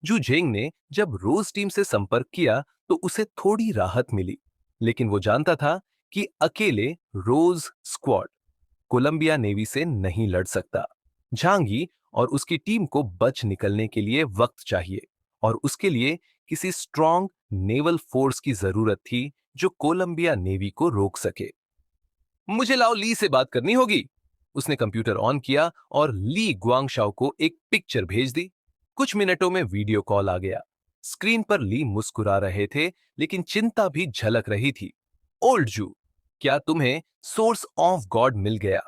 जू झेंग ने जब रोज टीम से संपर्क किया तो उसे थोड़ी राहत मिली, लेकिन वो जानता था कि अकेले रोज स्क्वाड कोलंबिया नेवी से नहीं लड़ सकता। झांगी और उसकी टीम को बच निकलने के लिए वक्त चाहिए, और उसके लिए किसी स्ट्रांग नेवल फोर्स की जरूरत थी जो कोलंबिया नेवी को रोक सके। मुझे लाओ ली से बात करनी होगी। उसने कंप्यूटर ऑन किया और ली गुआंगशाओ को एक पिक्चर भेज दी। कुछ मिनटों में वीडियो कॉल आ गया। स्क्रीन पर ली मुस्कुरा रहे थे, लेकिन चिंता भी झलक रही थी। ओल्ड जू, क्या तुम्हें सोर्स ऑफ गॉड मिल गया?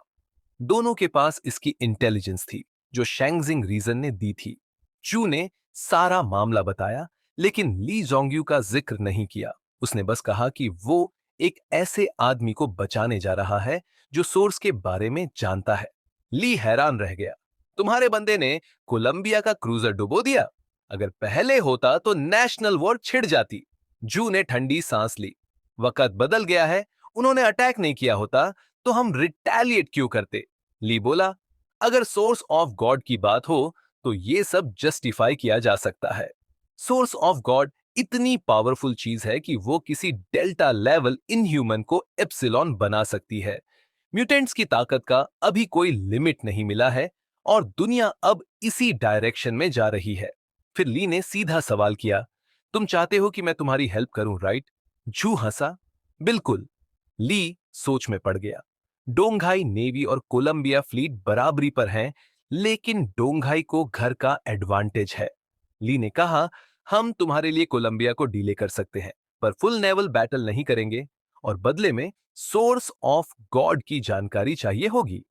दोनों के पास इसकी इंटेलिजेंस थी जो शेंगजिंग रीजन ने दी थी। चू ने सारा मामला बताया, लेकिन ली जोंग्यू का जिक्र नहीं किया। उसने बस कहा कि वो एक ऐसे आदमी को बचाने जा रहा है जो सोर्स के बारे में जानता है। ली हैरान रह गया। तुम्हारे बंदे ने कोलंबिया का क्रूजर डुबो दिया? अगर पहले होता तो नेशनल वॉर छिड़ जाती। जू ने ठंडी सांस ली। वक्त बदल गया है। उन्होंने अटैक नहीं किया होता तो हम रिटेलिएट क्यों करते? ली बोला, अगर सोर्स ऑफ गॉड की बात हो तो ये सब जस्टिफाई किया जा सकता है। सोर्स ऑफ गॉड इतनी पावरफुल चीज है कि वो किसी डेल्टा लेवल इनह्यूमन को एप्सिलॉन बना सकती है। म्यूटेंट्स की ताकत का अभी कोई लिमिट नहीं मिला है, और दुनिया अब इसी डायरेक्शन में जा रही है। फिर ली ने सीधा सवाल किया, तुम चाहते हो कि मैं तुम्हारी हेल्प करूं, राइट? जू हंसा, बिल्कुल। ली सोच में पड़ गया। डोंगहाई नेवी और कोलंबिया फ्लीट बराबरी पर हैं, लेकिन डोंगहाई को घर का एडवांटेज है। ली ने कहा, हम तुम्हारे लिए कोलंबिया को डीले कर सकते हैं, पर फुल नेवल बैटल नहीं करेंगे, और बदले में सोर्स ऑफ गॉड की जानकारी चाहिए होगी।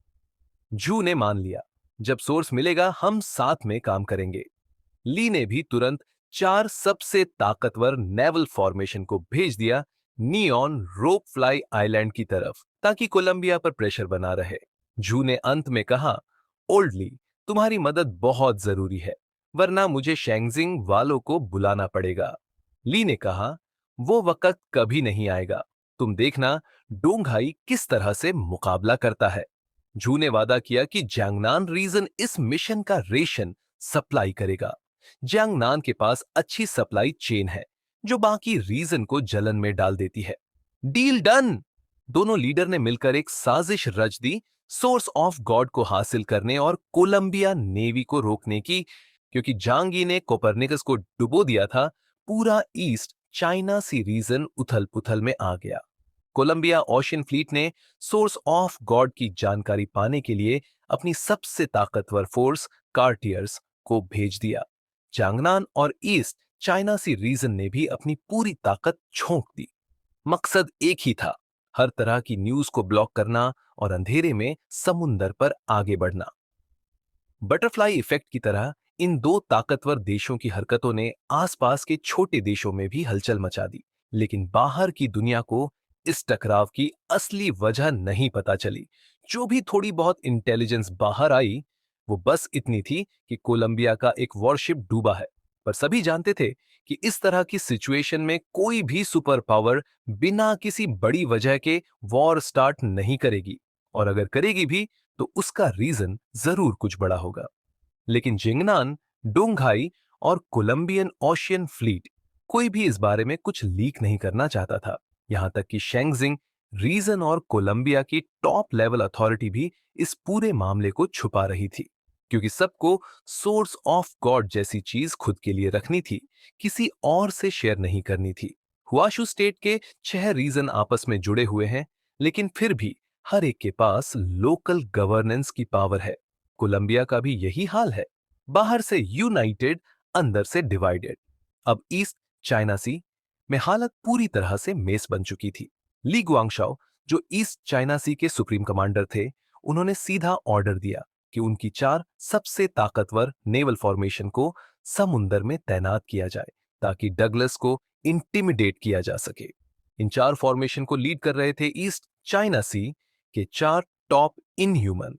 जू ने मान लिया, जब सोर्स मिलेगा हम साथ में काम करेंगे। ली ने भी तुरंत 4 सबसे ताकतवर नेवल फॉर्मेशन को भेज दिया नियॉन रोप फ्लाई आइलैंड की तरफ, ताकि कोलंबिया पर प्रेशर बना रहे। जू ने अंत में कहा, ओल्ड ली, तुम्हारी मदद बहुत जरूरी है, वरना मुझे शेंगजिंग वालों को बुलाना पड़ेगा। ली ने कहा, वो वक्त कभी नहीं आएगा, तुम देखना डोंगहाई किस तरह से मुकाबला करता है। जू ने वादा किया कि जैंगनान रीजन इस मिशन का रेशन सप्लाई करेगा। जियांगनान के पास अच्छी सप्लाई चेन है जो बाकी रीजन को जलन में डाल देती है। Deal done. दोनों लीडर ने मिलकर एक साजिश रच दी सोर्स ऑफ गॉड को हासिल करने और कोलंबिया नेवी को रोकने की। क्योंकि जांगी ने कोपरनिकस को डुबो दिया था, पूरा ईस्ट चाइना सी रीजन उथल पुथल में आ गया। कोलंबिया ओशियन फ्लीट ने सोर्स ऑफ गॉड की जानकारी पाने के लिए अपनी सबसे ताकतवर फोर्स कार्टियर्स को भेज दिया। चांगनान और ईस्ट चाइना सी रीजन ने भी अपनी पूरी ताकत झोंक दी। मकसद एक ही था, हर तरह की न्यूज को ब्लॉक करना और अंधेरे में समुंदर पर आगे बढ़ना। बटरफ्लाई इफेक्ट की तरह इन दो ताकतवर देशों की हरकतों ने आसपास के छोटे देशों में भी हलचल मचा दी, लेकिन बाहर की दुनिया को इस टकराव की असली वजह नहीं पता चली। जो भी थोड़ी बहुत इंटेलिजेंस बाहर आई, वो बस इतनी थी कि कोलंबिया का एक वॉरशिप डूबा है। पर सभी जानते थे कि इस तरह की सिचुएशन में कोई भी सुपर पावर बिना किसी बड़ी वजह के वॉर स्टार्ट नहीं करेगी, और अगर करेगी भी तो उसका रीजन जरूर कुछ बड़ा होगा। लेकिन जिंगनान, डोंगहाई और कोलंबियन ओशियन फ्लीट कोई भी इस बारे में कुछ लीक नहीं करना चाहता था। यहां तक कि शेंगजिंग रीजन और कोलंबिया की टॉप लेवल अथॉरिटी भी इस पूरे मामले को छुपा रही थी, क्योंकि सबको सोर्स ऑफ गॉड जैसी चीज खुद के लिए रखनी थी, किसी और से शेयर नहीं करनी थी। हुआशू स्टेट के 6 रीजन आपस में जुड़े हुए हैं, लेकिन फिर भी हर एक के पास लोकल गवर्नेंस की पावर है। कोलंबिया का भी यही हाल है, बाहर से यूनाइटेड, अंदर से डिवाइडेड। अब ईस्ट चाइना सी में हालत पूरी तरह से मेस बन चुकी थी। ली गुआंगशाओ, जो ईस्ट चाइना सी के सुप्रीम कमांडर थे, उन्होंने सीधा ऑर्डर दिया कि उनकी 4 सबसे ताकतवर नेवल फॉर्मेशन को समुंदर में तैनात किया जाए, ताकि डगलस को इंटिमिडेट किया जा सके। इन 4 फॉर्मेशन को लीड कर रहे थे ईस्ट चाइना सी के 4 टॉप इनह्यूमन।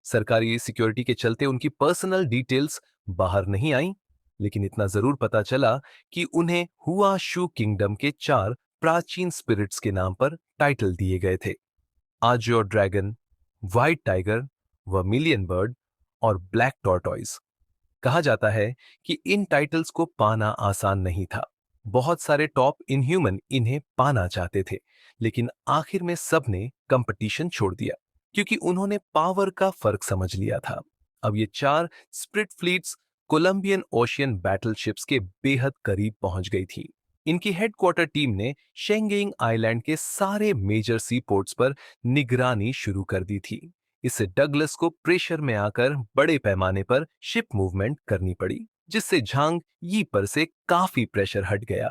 सरकारी सिक्योरिटी के चलते उनकी पर्सनल डिटेल्स बाहर नहीं आई, लेकिन इतना जरूर पता चला कि उन्हें हुआ शू किंगडम के 4 प्राचीन स्पिरिट्स के नाम पर टाइटल दिए गए थे। Azure dragon, white tiger, vermilion bird और ब्लैक टॉर्टॉइज। कहा जाता है कि इन टाइटल्स को पाना आसान नहीं था। बहुत सारे टॉप इनह्यूमन इन्हें पाना चाहते थे, लेकिन आखिर में सबने कंपटीशन छोड़ दिया क्योंकि उन्होंने पावर का फर्क समझ लिया था। अब ये चार split fleets Colombian ocean battleships के बेहद करीब पहुंच गई थी। इनकी हेडक्वार्टर टीम ने शेंगेइंग आइलैंड के सारे मेजर सी पोर्ट्स पर निगरानी शुरू कर दी थी। इससे डगलस को प्रेशर में आकर बड़े पैमाने पर शिप मूवमेंट करनी पड़ी, जिससे झांग यी पर से काफी प्रेशर हट गया।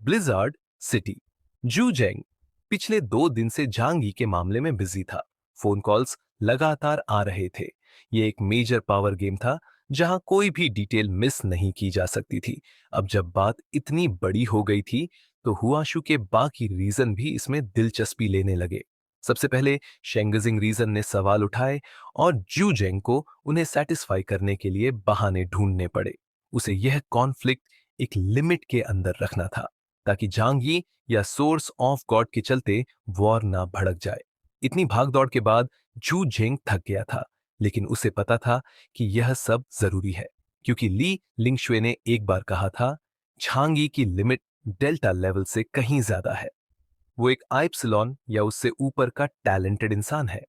Blizzard city. जू जेंग पिछले 2 दिन से झांग यी के मामले में बिजी था। फोन कॉल्स लगातार आ रहे थे। ये एक मेजर पावर गेम था जहां कोई भी डिटेल मिस नहीं की जा सकती थी। अब जब बात इतनी बड़ी हो गई थी तो हुआशु के बाकी रीजन भी इसमें दिलचस्पी लेने लगे। सबसे पहले शेंगजिंग रीजन ने सवाल उठाए और जू जेंग को उन्हें सेटिस्फाई करने के लिए बहाने ढूंढने पड़े। उसे यह कॉन्फ्लिक्ट एक लिमिट के अंदर रखना था ताकि झांग यी या सोर्स ऑफ गॉड के चलते वॉर ना भड़क जाए। इतनी भागदौड़ के बाद जू जेंग थक गया था, लेकिन उसे पता था कि यह सब जरूरी है क्योंकि ली लिंगशुए ने एक बार कहा था, झांगी की लिमिट डेल्टा लेवल से कहीं ज्यादा है। वो एक आइप्सिलॉन या उससे ऊपर का टैलेंटेड इंसान है।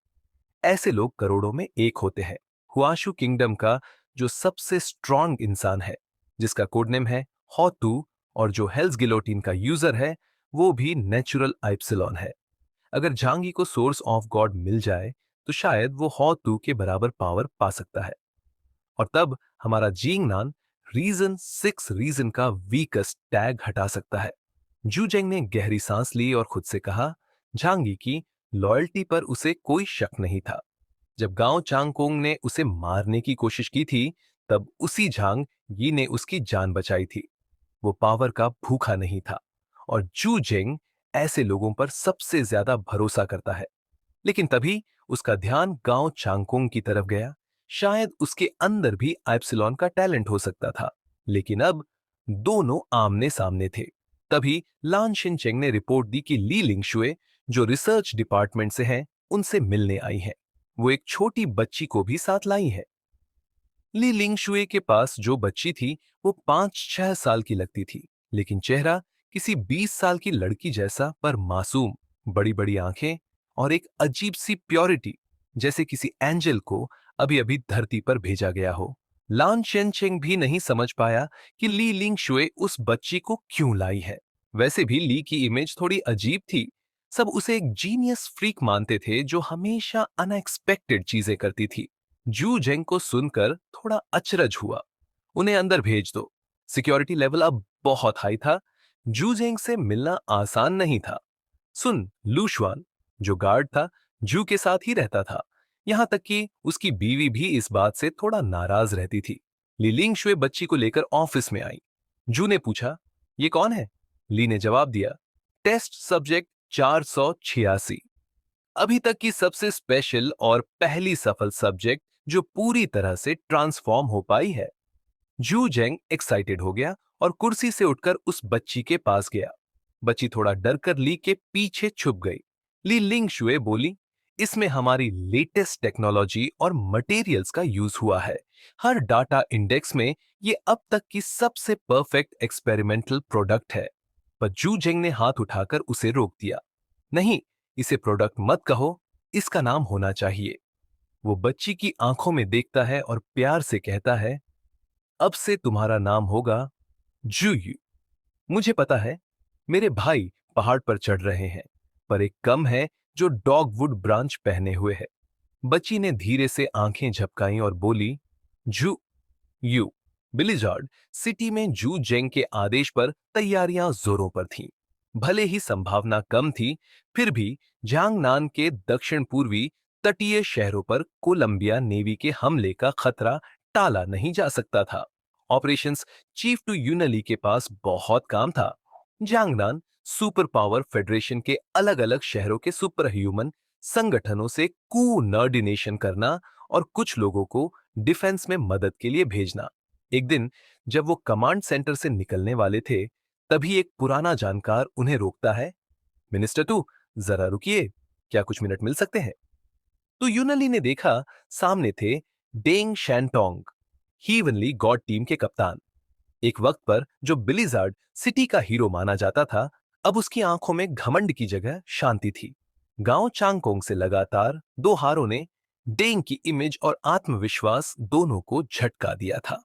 ऐसे लोग करोड़ों में एक होते हैं। हुआशु किंगडम का जो सबसे स्ट्रांग इंसान है, जिसका कोडनेम है हॉटू, और जो हेल्स गिलोटिन का यूजर है, वो भी नेचुरल आइप्सिलॉन है। अगर झांगी को सोर्स ऑफ गॉड मिल जाए तो शायद वो हॉटू के बराबर पावर पा सकता है। और तब हमारा जींग नान रीजन 6 रीजन का वीकेस्ट टैग हटा सकता है। जूजेंग ने गहरी सांस ली और खुद से कहा, झांगी की लॉयल्टी पर उसे कोई शक नहीं था। जब गांव चांगकोंग ने उसे मारने की कोशिश की थी, तब उसी झांग यी ने उसकी जान बचाई थी। वो पावर का भूखा नहीं था और जू जेंग ऐसे लोगों पर सबसे ज्यादा भरोसा करता है। लेकिन तभी उसका ध्यान गांव चांगकोंग की तरफ गया। शायद उसके अंदर भी एप्सिलॉन का टैलेंट हो सकता था, लेकिन अब दोनों आमने सामने थे। तभी लान शिनचेंग ने रिपोर्ट दी कि ली लिंगशुए, जो रिसर्च डिपार्टमेंट से हैं, उनसे मिलने आई हैं। वो एक छोटी बच्ची को भी साथ लाई है। ली लिंगशुए के पास जो बच्ची थी वो 5-6 साल की लगती थी, लेकिन चेहरा किसी 20 साल की लड़की जैसा पर मासूम। बड़ी बड़ी आंखें और एक अजीब सी प्योरिटी, जैसे किसी एंजल को अभी अभी धरती पर भेजा गया हो। लान शेनचेंग भी नहीं समझ पाया कि ली लिंगशुए उस बच्ची को क्यों लाई है। वैसे भी ली की इमेज थोड़ी अजीब थी। सब उसे एक जीनियस फ्रीक मानते थे जो हमेशा अनएक्सपेक्टेड चीजें करती थी। जू जेंग को सुनकर थोड़ा अचरज हुआ। उन्हें अंदर भेज दो। सिक्योरिटी लेवल अब बहुत हाई था। जू जेंग से मिलना आसान नहीं था। सुन, लूशवान, जो गार्ड था, जू के साथ ही रहता था। यहां तक कि उसकी बीवी भी इस बात से थोड़ा नाराज रहती थी। लिलिंग शुए बच्ची को लेकर ऑफिस में आई। जू ने पूछा, ये कौन है? ली ने जवाब दिया, टेस्ट सब्जेक्ट 486, अभी तक की सबसे स्पेशल और पहली सफल सब्जेक्ट जो पूरी तरह से ट्रांसफॉर्म हो पाई है। जू जेंग एक्साइटेड हो गया और कुर्सी से उठकर उस बच्ची के पास गया। बच्ची थोड़ा डरकर ली के पीछे छुप गई। ली लिंग शुए बोली, इसमें हमारी लेटेस्ट टेक्नोलॉजी और मटेरियल्स का यूज हुआ है। हर डाटा इंडेक्स में ये अब तक की सबसे परफेक्ट एक्सपेरिमेंटल प्रोडक्ट है। पर जू जेंग ने हाथ उठाकर उसे रोक दिया। नहीं, इसे प्रोडक्ट मत कहो, इसका नाम होना चाहिए। वो बच्ची की आंखों में देखता है और प्यार से कहता है, अब से तुम्हारा नाम होगा जूयू। मुझे पता है मेरे भाई पहाड़ पर चढ़ रहे हैं, पर एक कम है जो डॉगवुड ब्रांच पहने हुए है। बच्ची ने धीरे से आंखें झपकाई और बोली, जू यू। बिलिजार्ड सिटी में जू जेंग के आदेश पर तैयारियां जोरों पर थीं। भले ही संभावना कम थी, फिर भी झांगनान के दक्षिण पूर्वी तटीय शहरों पर कोलंबिया नेवी के हमले का खतरा टाला नहीं जा सकता था। ऑपरेशंस चीफ टू यूनली के पास बहुत काम था। झांगनान सुपर पावर फेडरेशन के अलग अलग शहरों के सुपर ह्यूमन संगठनों से कोऑर्डिनेशन करना और कुछ लोगों को डिफेंस में मदद के लिए भेजना। एक दिन जब वो कमांड सेंटर से निकलने वाले थे, तभी एक पुराना जानकार उन्हें रोकता है। मिनिस्टर टू, जरा रुकिए, क्या कुछ मिनट मिल सकते हैं? तो यूनली ने देखा, सामने थे डेंग शैनटोंग। हीवनली गॉड टीम के कप्तान। एक वक्त पर जो बिलीजार्ड सिटी का हीरो माना जाता था, अब उसकी आंखों में घमंड की जगह शांति थी। गांव चांगकोंग से लगातार 2 हारों ने डेंग की इमेज और आत्मविश्वास दोनों को झटका दिया था।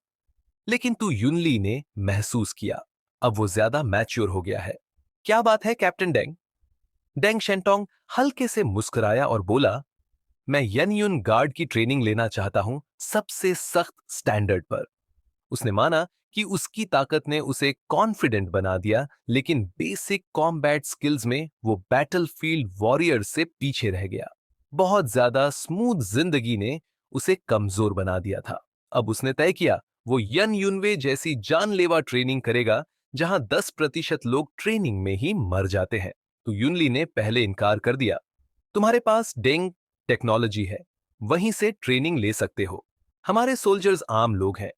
लेकिन तू युनली ने महसूस किया, अब वो ज्यादा मैच्योर हो गया है। क्या बात है कैप्टन डेंग? डेंग शेंटोंग हल्के से मुस्कुराया और बोला, मैं यन युन गार्ड की ट्रेनिंग लेना चाहता हूं, सबसे सख्त स्टैंडर्ड पर। उसने माना कि उसकी ताकत ने उसे कॉन्फिडेंट बना दिया, लेकिन बेसिक कॉम्बैट स्किल्स में वो बैटलफील्ड वॉरियर से पीछे रह गया। बहुत ज्यादा स्मूथ जिंदगी ने उसे कमजोर बना दिया था। अब उसने तय किया वो यन युनवे जैसी जानलेवा ट्रेनिंग करेगा, जहां 10% लोग ट्रेनिंग में ही मर जाते हैं। तो युनली ने पहले इनकार कर दिया। तुम्हारे पास डेंग टेक्नोलॉजी है, वहीं से ट्रेनिंग ले सकते हो। हमारे सोल्जर्स आम लोग हैं।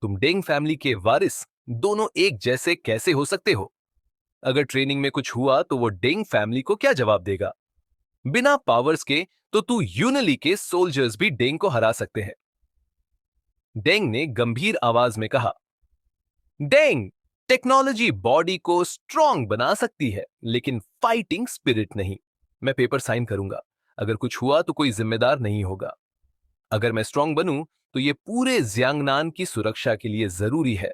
तुम डेंग फैमिली के वारिस दोनों एक जैसे कैसे हो सकते हो? अगर ट्रेनिंग में कुछ हुआ तो वो डेंग फैमिली को क्या जवाब देगा? बिना पावर्स के तो तू यूनली के सोल्जर्स भी डेंग को हरा सकते हैं। डेंग ने गंभीर आवाज में कहा, डेंग, टेक्नोलॉजी बॉडी को स्ट्रांग बना सकती है, लेकिन फाइटिंग स्पिरिट नहीं। मैं पेपर साइन करूंगा, अगर कुछ हुआ तो कोई जिम्मेदार नहीं होगा। अगर मैं स्ट्रांग बनूं तो ये पूरे जियांगनान की सुरक्षा के लिए जरूरी है।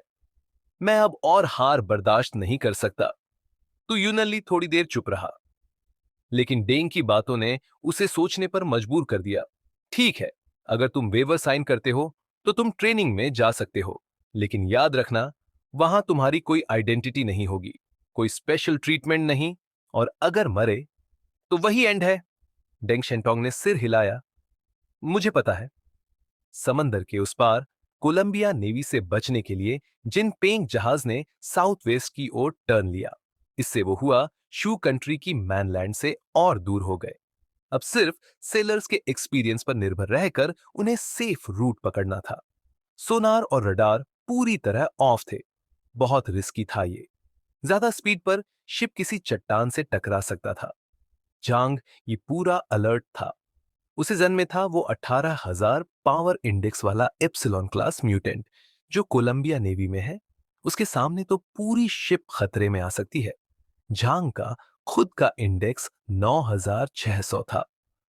मैं अब और हार बर्दाश्त नहीं कर सकता। तो यूनली थोड़ी देर चुप रहा, लेकिन डेंग की बातों ने उसे सोचने पर मजबूर कर दिया। ठीक है, अगर तुम वेवर साइन करते हो तो तुम ट्रेनिंग में जा सकते हो, लेकिन याद रखना, वहां तुम्हारी कोई आइडेंटिटी नहीं होगी, कोई स्पेशल ट्रीटमेंट नहीं, और अगर मरे तो वही एंड है। डेंग शेंटोंग ने सिर हिलाया। मुझे पता है। समंदर के उस पार कोलंबिया नेवी से बचने के लिए जिन पेंग जहाज ने साउथ वेस्ट की ओर टर्न लिया, इससे वो हुआ शू कंट्री की मैनलैंड से और दूर हो गए। अब सिर्फ सेलर्स के एक्सपीरियंस पर निर्भर रहकर उन्हें सेफ रूट पकड़ना था। सोनार और रडार पूरी तरह ऑफ थे। बहुत रिस्की था ये। ज्यादा स्पीड पर शिप किसी चट्टान से टकरा सकता था। जांग ये पूरा अलर्ट था। उसे जन में था वो 18,000 पावर इंडेक्स वाला एप्सिलॉन क्लास म्यूटेंट जो कोलंबिया नेवी में है। उसके सामने तो पूरी शिप खतरे में आ सकती है। झांग का खुद का इंडेक्स 9,600 था।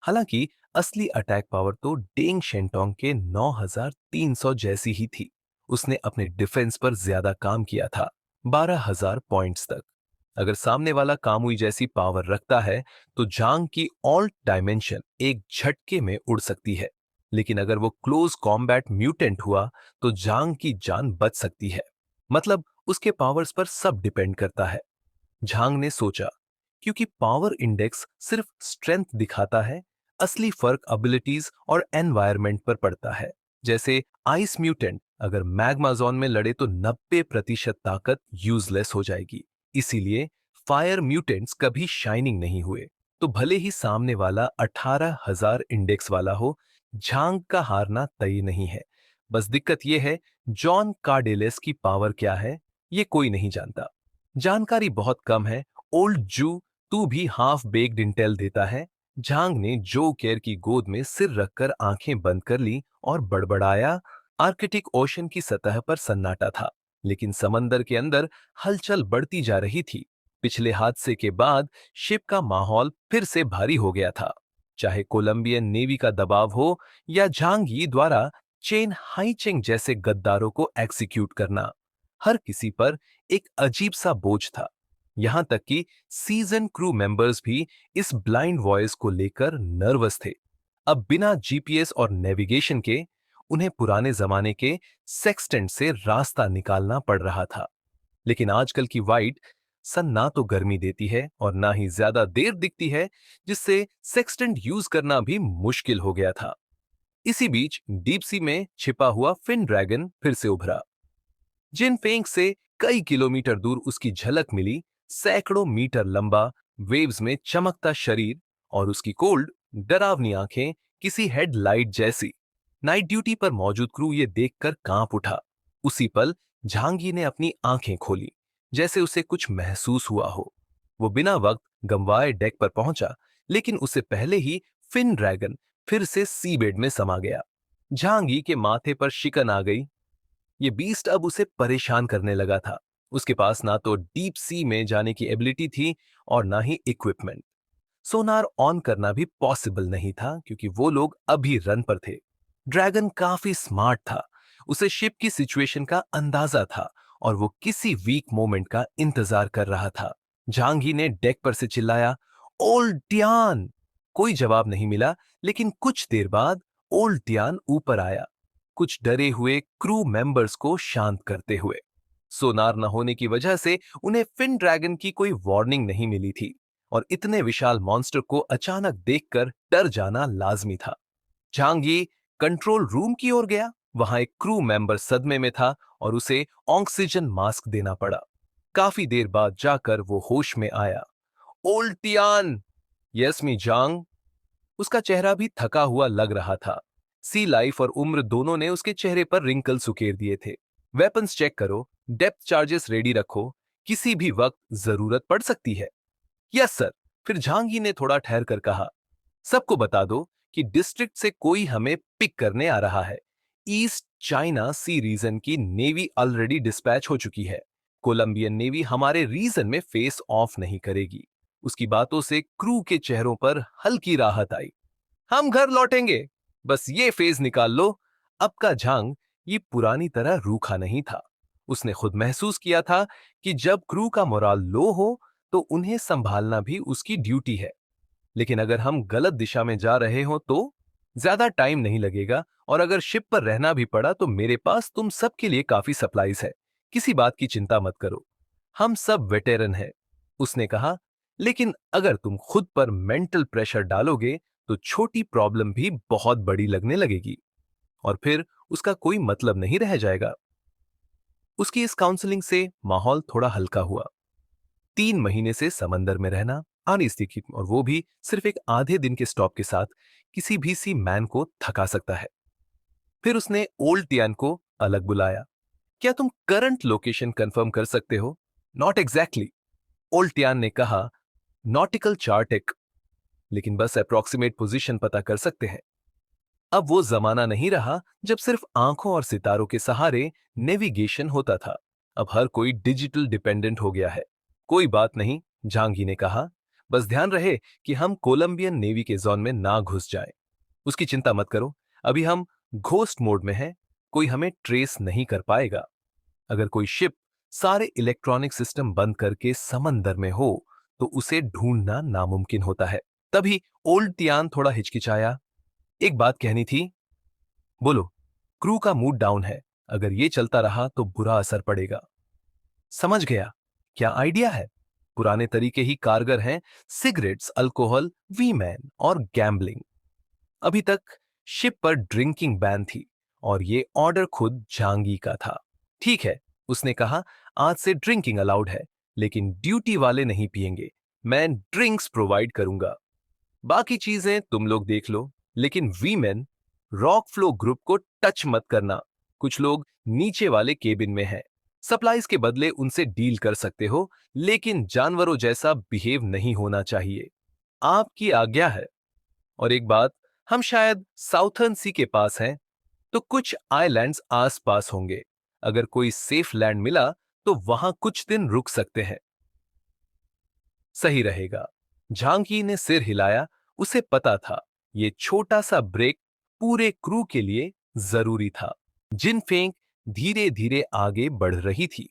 हालांकि असली अटैक पावर तो डेंग शेंटोंग के 9,300 जैसी ही थी। उसने अपने डिफेंस पर ज्यादा काम किया था, 12,000 पॉइंट्स तक। अगर सामने वाला कामुई जैसी पावर रखता है तो जांग की ऑल्ट डायमेंशन एक झटके में उड़ सकती है। लेकिन अगर वो क्लोज कॉम्बैट म्यूटेंट हुआ तो जांग की जान बच सकती है। मतलब उसके पावर्स पर सब डिपेंड करता है। झांग ने सोचा, क्योंकि पावर इंडेक्स सिर्फ स्ट्रेंथ दिखाता है, असली फर्क एबिलिटीज और एनवायरनमेंट पर पड़ता है। जैसे आइस म्यूटेंट अगर मैग्मा जोन में लड़े तो 90% ताकत यूजलेस हो जाएगी। इसीलिए फायर म्यूटेंट्स कभी शाइनिंग नहीं हुए। तो भले ही सामने वाला 18,000 इंडेक्स वाला हो, झांग का हारना तय नहीं है। बस दिक्कत यह है, जॉन कार्डेलेस की पावर क्या है, ये कोई नहीं जानता। जानकारी बहुत कम है। ओल्ड जू तू भी हाफ बेक्ड इंटेल देता है। झांग ने जो केयर की गोद में सिर रखकर आंखें बंद कर ली और बड़बड़ाया। आर्कटिक ओशन की सतह पर सन्नाटा था, लेकिन समंदर के अंदर हलचल बढ़ती जा रही थी। पिछले हादसे के बाद शिप का माहौल फिर से भारी हो गया था। चाहे कोलंबियन नेवी का दबाव हो या झांगी द्वारा चेन हाइचेंग जैसे गद्दारों को एग्जीक्यूट करना, हर किसी पर एक अजीब सा बोझ था। यहां तक कि सीजन क्रू मेंबर्स भी इस ब्लाइंड वॉयस को लेकर नर्वस थे। अब बिना जीपीएस और नेविगेशन के उन्हें पुराने जमाने के सेक्सटेंट से रास्ता निकालना पड़ रहा था। लेकिन आजकल की वाइट सन ना तो गर्मी देती है और ना ही ज्यादा देर दिखती है, जिससे सेक्सटेंट यूज करना भी मुश्किल हो गया था। इसी बीच डीप सी में छिपा हुआ फिन ड्रैगन फिर से उभरा। जिन फेंग से कई किलोमीटर दूर उसकी झलक मिली, सैकड़ों मीटर लंबा, वेव्स में चमकता शरीर और उसकी कोल्ड डरावनी आंखें किसी हेडलाइट जैसी। नाइट ड्यूटी पर मौजूद क्रू ये देखकर कांप उठा। उसी पल झांगी ने अपनी आंखें खोली, जैसे उसे कुछ महसूस हुआ हो। वो बिना वक्त गंवाए डेक पर पहुंचा, लेकिन उससे पहले ही फिन ड्रैगन फिर से सीबेड में समा गया। झांगी के माथे पर शिकन आ गई। ये बीस्ट अब उसे परेशान करने लगा था। उसके पास ना तो डीप सी में जाने की एबिलिटी थी और ना ही इक्विपमेंट। सोनार ऑन करना भी पॉसिबल नहीं था क्योंकि वो लोग अभी रन पर थे। ड्रैगन काफी स्मार्ट था। उसे शिप की सिचुएशन का अंदाजा था और वो किसी वीक मोमेंट का इंतजार कर रहा था। झांगी ने डेक पर से चिल्लाया, ओल्ड टियान। कोई जवाब नहीं मिला, लेकिन कुछ देर बाद ओल्ड टियान ऊपर आया, कुछ डरे हुए क्रू मेंबर्स को शांत करते हुए। सोनार न होने की वजह से उन्हें फिन ड्रैगन की कोई वार्निंग नहीं मिली थी और इतने विशाल मॉन्स्टर को अचानक देखकर डर जाना लाजमी था। झांगी कंट्रोल रूम की ओर गया। वहां एक क्रू मेंबर सदमे में था और उसे ऑक्सीजन मास्क देना पड़ा। काफी देर बाद जाकर वो होश में आया। Old Tian. यस मी जांग। उसका चेहरा भी थका हुआ लग रहा था। सी लाइफ और उम्र दोनों ने उसके चेहरे पर रिंकल्स उकेर दिए थे। वेपन्स चेक करो, डेप्थ चार्जेस रेडी रखो, किसी भी वक्त जरूरत पड़ सकती है। Yes sir. फिर झांगी ने थोड़ा ठहर कर कहा, सबको बता दो कि डिस्ट्रिक्ट से कोई हमें पिक करने आ रहा है। ईस्ट चाइना सी रीजन की नेवी ऑलरेडी डिस्पैच हो चुकी है। कोलंबियन नेवी हमारे रीजन में फेस ऑफ नहीं करेगी। उसकी बातों से क्रू के चेहरों पर हल्की राहत आई। हम घर लौटेंगे, बस ये फेज निकाल लो। अब का झांग ये पुरानी तरह रूखा नहीं था। उसने खुद महसूस किया था कि जब क्रू का मोराल लो हो तो उन्हें संभालना भी उसकी ड्यूटी है। लेकिन अगर हम गलत दिशा में जा रहे हो तो ज्यादा टाइम नहीं लगेगा, और अगर शिप पर रहना भी पड़ा तो मेरे पास तुम सबके लिए काफी सप्लाईज है। किसी बात की चिंता मत करो, हम सब वेटेरन हैं। उसने कहा, लेकिन अगर तुम खुद पर मेंटल प्रेशर डालोगे तो छोटी प्रॉब्लम भी बहुत बड़ी लगने लगेगी और फिर उसका कोई मतलब नहीं रह जाएगा। उसकी इस काउंसलिंग से माहौल थोड़ा हल्का हुआ। 3 महीने से समंदर में रहना, आनी स्थिति, और वो भी सिर्फ एक आधे दिन के स्टॉप के साथ, किसी भी सी मैन को थका सकता है। फिर उसने ओल्ड टियान को अलग बुलाया। क्या तुम करंट लोकेशन कंफर्म कर सकते हो? नॉट एग्जैक्टली, ओल्ड टियान ने कहा। नॉटिकल चार्ट एक, लेकिन बस अप्रोक्सीमेट पोजीशन पता कर सकते हैं। अब वो जमाना नहीं रहा जब सिर्फ आंखों और सितारों के सहारे नेविगेशन होता था। अब हर कोई डिजिटल डिपेंडेंट हो गया है। कोई बात नहीं, झांगी ने कहा, बस ध्यान रहे कि हम कोलंबियन नेवी के जोन में ना घुस जाएं। उसकी चिंता मत करो, अभी हम घोस्ट मोड में हैं, कोई हमें ट्रेस नहीं कर पाएगा। अगर कोई शिप सारे इलेक्ट्रॉनिक सिस्टम बंद करके समंदर में हो तो उसे ढूंढना नामुमकिन होता है। तभी ओल्ड तियान थोड़ा हिचकिचाया। एक बात कहनी थी। बोलो। क्रू का मूड डाउन है, अगर ये चलता रहा तो बुरा असर पड़ेगा। समझ गया। क्या आइडिया है? पुराने तरीके ही कारगर हैं। सिगरेट्स, अल्कोहल, वीमैन और गैम्बलिंग। अभी तक शिप पर ड्रिंकिंग बैन थी और ये ऑर्डर खुद झांगी का था। ठीक है, उसने कहा, आज से ड्रिंकिंग अलाउड है, लेकिन ड्यूटी वाले नहीं पिएंगे। मैं ड्रिंक्स प्रोवाइड करूंगा, बाकी चीजें तुम लोग देख लो। लेकिन वीमेन, रॉक फ्लो ग्रुप को टच मत करना। कुछ लोग नीचे वाले केबिन में हैं। सप्लाईज के बदले उनसे डील कर सकते हो, लेकिन जानवरों जैसा बिहेव नहीं होना चाहिए। आपकी आज्ञा है। और एक बात, हम शायद साउथर्न सी के पास हैं, तो कुछ आइलैंड्स आसपास होंगे। अगर कोई सेफ लैंड मिला तो वहां कुछ दिन रुक सकते हैं। सही रहेगा। झांकी ने सिर हिलाया। उसे पता था ये छोटा सा ब्रेक पूरे क्रू के लिए जरूरी था। जिनफेंग धीरे धीरे आगे बढ़ रही थी,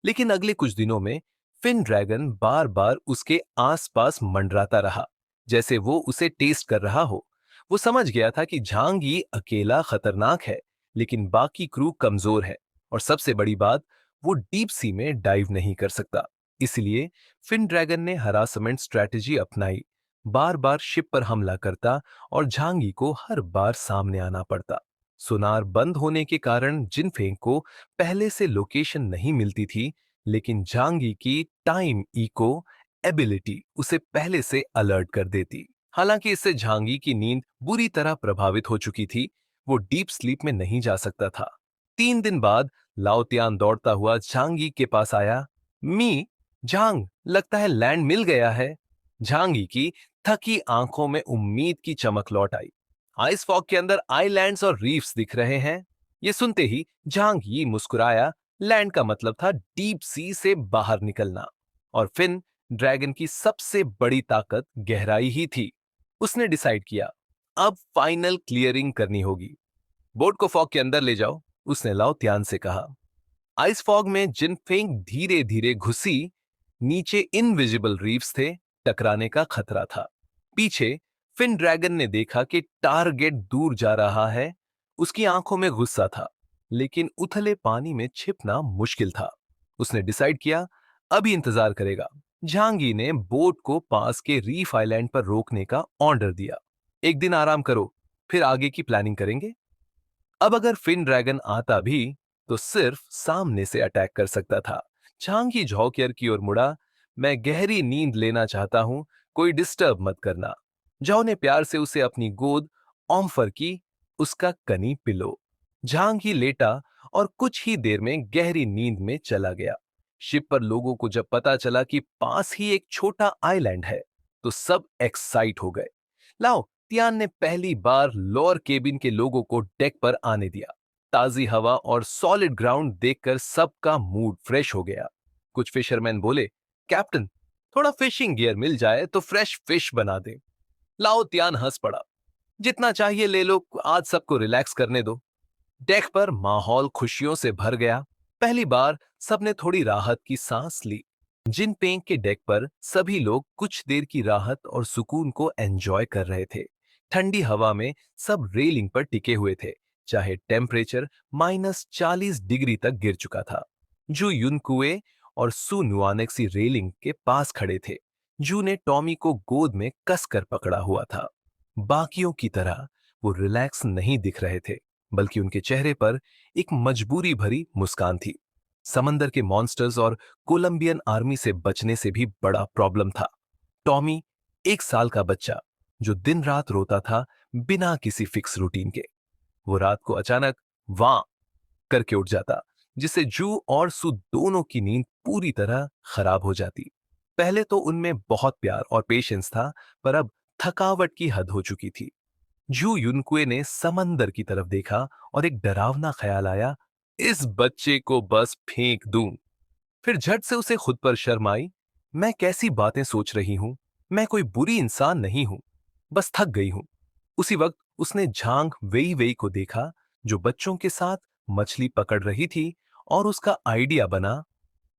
लेकिन अगले कुछ दिनों में फिन ड्रैगन बार बार उसके आसपास मंडराता रहा, जैसे वो उसे टेस्ट कर रहा हो। वो समझ गया था कि झांगी अकेला खतरनाक है, लेकिन बाकी क्रू कमजोर है, और सबसे बड़ी बात, वो डीप सी में डाइव नहीं कर सकता। इसलिए फिन ड्रैगन ने हरासमेंट स्ट्रैटेजी अपनाई। बार बार शिप पर हमला करता और झांगी को हर बार सामने आना पड़ता। सोनार बंद होने के कारण जिनफेंग को पहले से लोकेशन नहीं मिलती थी, लेकिन झांगी की टाइम इको एबिलिटी उसे पहले से अलर्ट कर देती। हालांकि इससे झांगी की नींद बुरी तरह प्रभावित हो चुकी थी। वो डीप स्लीप में नहीं जा सकता था। 3 दिन बाद लाओतियान दौड़ता हुआ झांगी के पास आया। मी, झांग, लगता है लैंड मिल गया है। झांगी की थकी आंखों में उम्मीद की चमक लौट आई। आइस फॉग के अंदर आइलैंड्स और रीफ्स दिख रहे हैं। ये सुनते ही झांग यी मुस्कुराया। लैंड का मतलब था डीप सी से बाहर निकलना, और फिन ड्रैगन की सबसे बड़ी ताकत गहराई ही थी। उसने डिसाइड किया, अब फाइनल क्लियरिंग करनी होगी। बोट को फॉग के अंदर ले जाओ, उसने लाओ त्यान से कहा। आइस फॉग में जिनफेंग धीरे धीरे घुसी। नीचे इनविजिबल रीफ्स थे, टकराने का खतरा था। पीछे फिन ड्रैगन ने देखा कि टारगेट दूर जा रहा है। उसकी आंखों में गुस्सा था, लेकिन उथले पानी में छिपना मुश्किल था। उसने डिसाइड किया, अभी इंतजार करेगा। झांगी ने बोट को पास के रीफ आइलैंड पर रोकने का ऑर्डर दिया। एक दिन आराम करो, फिर आगे की प्लानिंग करेंगे। अब अगर फिन ड्रैगन आता भी तो सिर्फ सामने से अटैक कर सकता था। झांगी झोंकेर की ओर मुड़ा। मैं गहरी नींद लेना चाहता हूं, कोई डिस्टर्ब मत करना। जाओ ने प्यार से उसे अपनी गोद ऑम्फर की, उसका कनी पिलो। झांगी लेटा और कुछ ही देर में गहरी नींद में चला गया। शिप पर लोगों को जब पता चला कि पास ही एक छोटा आइलैंड है, तो सब एक्साइट हो गए। लाओ तियान ने पहली बार लोअर केबिन के लोगों को डेक पर आने दिया। ताजी हवा और सॉलिड ग्राउंड देखकर सबका मूड फ्रेश हो गया। कुछ फिशरमैन बोले, कैप्टन, थोड़ा फिशिंग गियर मिल जाए तो फ्रेश फिश बना दे। लाओ तियान हंस पड़ा, जितना चाहिए ले लो, आज सबको रिलैक्स करने दो। डेक पर माहौल खुशियों से भर गया। पहली बार सबने थोड़ी राहत की सांस ली। जिनपेंग के डेक पर सभी लोग कुछ देर की राहत और सुकून को एंजॉय कर रहे थे। ठंडी हवा में सब रेलिंग पर टिके हुए थे, चाहे टेम्परेचर -40 डिग्री तक गिर चुका था। जू युनकुए और सु नुआनेक्सी रेलिंग के पास खड़े थे। जू ने टॉमी को गोद में कसकर पकड़ा हुआ था। बाकियों की तरह वो रिलैक्स नहीं दिख रहे थे, बल्कि उनके चेहरे पर एक मजबूरी भरी मुस्कान थी। समंदर के मॉन्स्टर्स और कोलंबियन आर्मी से बचने से भी बड़ा प्रॉब्लम था। टॉमी, 1 साल का बच्चा, जो दिन रात रोता था बिना किसी फिक्स रूटीन के। वो रात को अचानक वां करके उठ जाता, जिससे जू और सु दोनों की नींद पूरी तरह खराब हो जाती। पहले तो उनमें बहुत प्यार और पेशेंस था, पर अब थकावट की हद हो चुकी थी। जू युनकुए ने समंदर की तरफ देखा और एक डरावना ख्याल आया, इस बच्चे को बस फेंक दूं। फिर झट से उसे खुद पर शर्म आई। मैं कैसी बातें सोच रही हूं, मैं कोई बुरी इंसान नहीं हूं, बस थक गई हूं। उसी वक्त उसने झांग वेई वेई को देखा, जो बच्चों के साथ मछली पकड़ रही थी, और उसका आइडिया बना,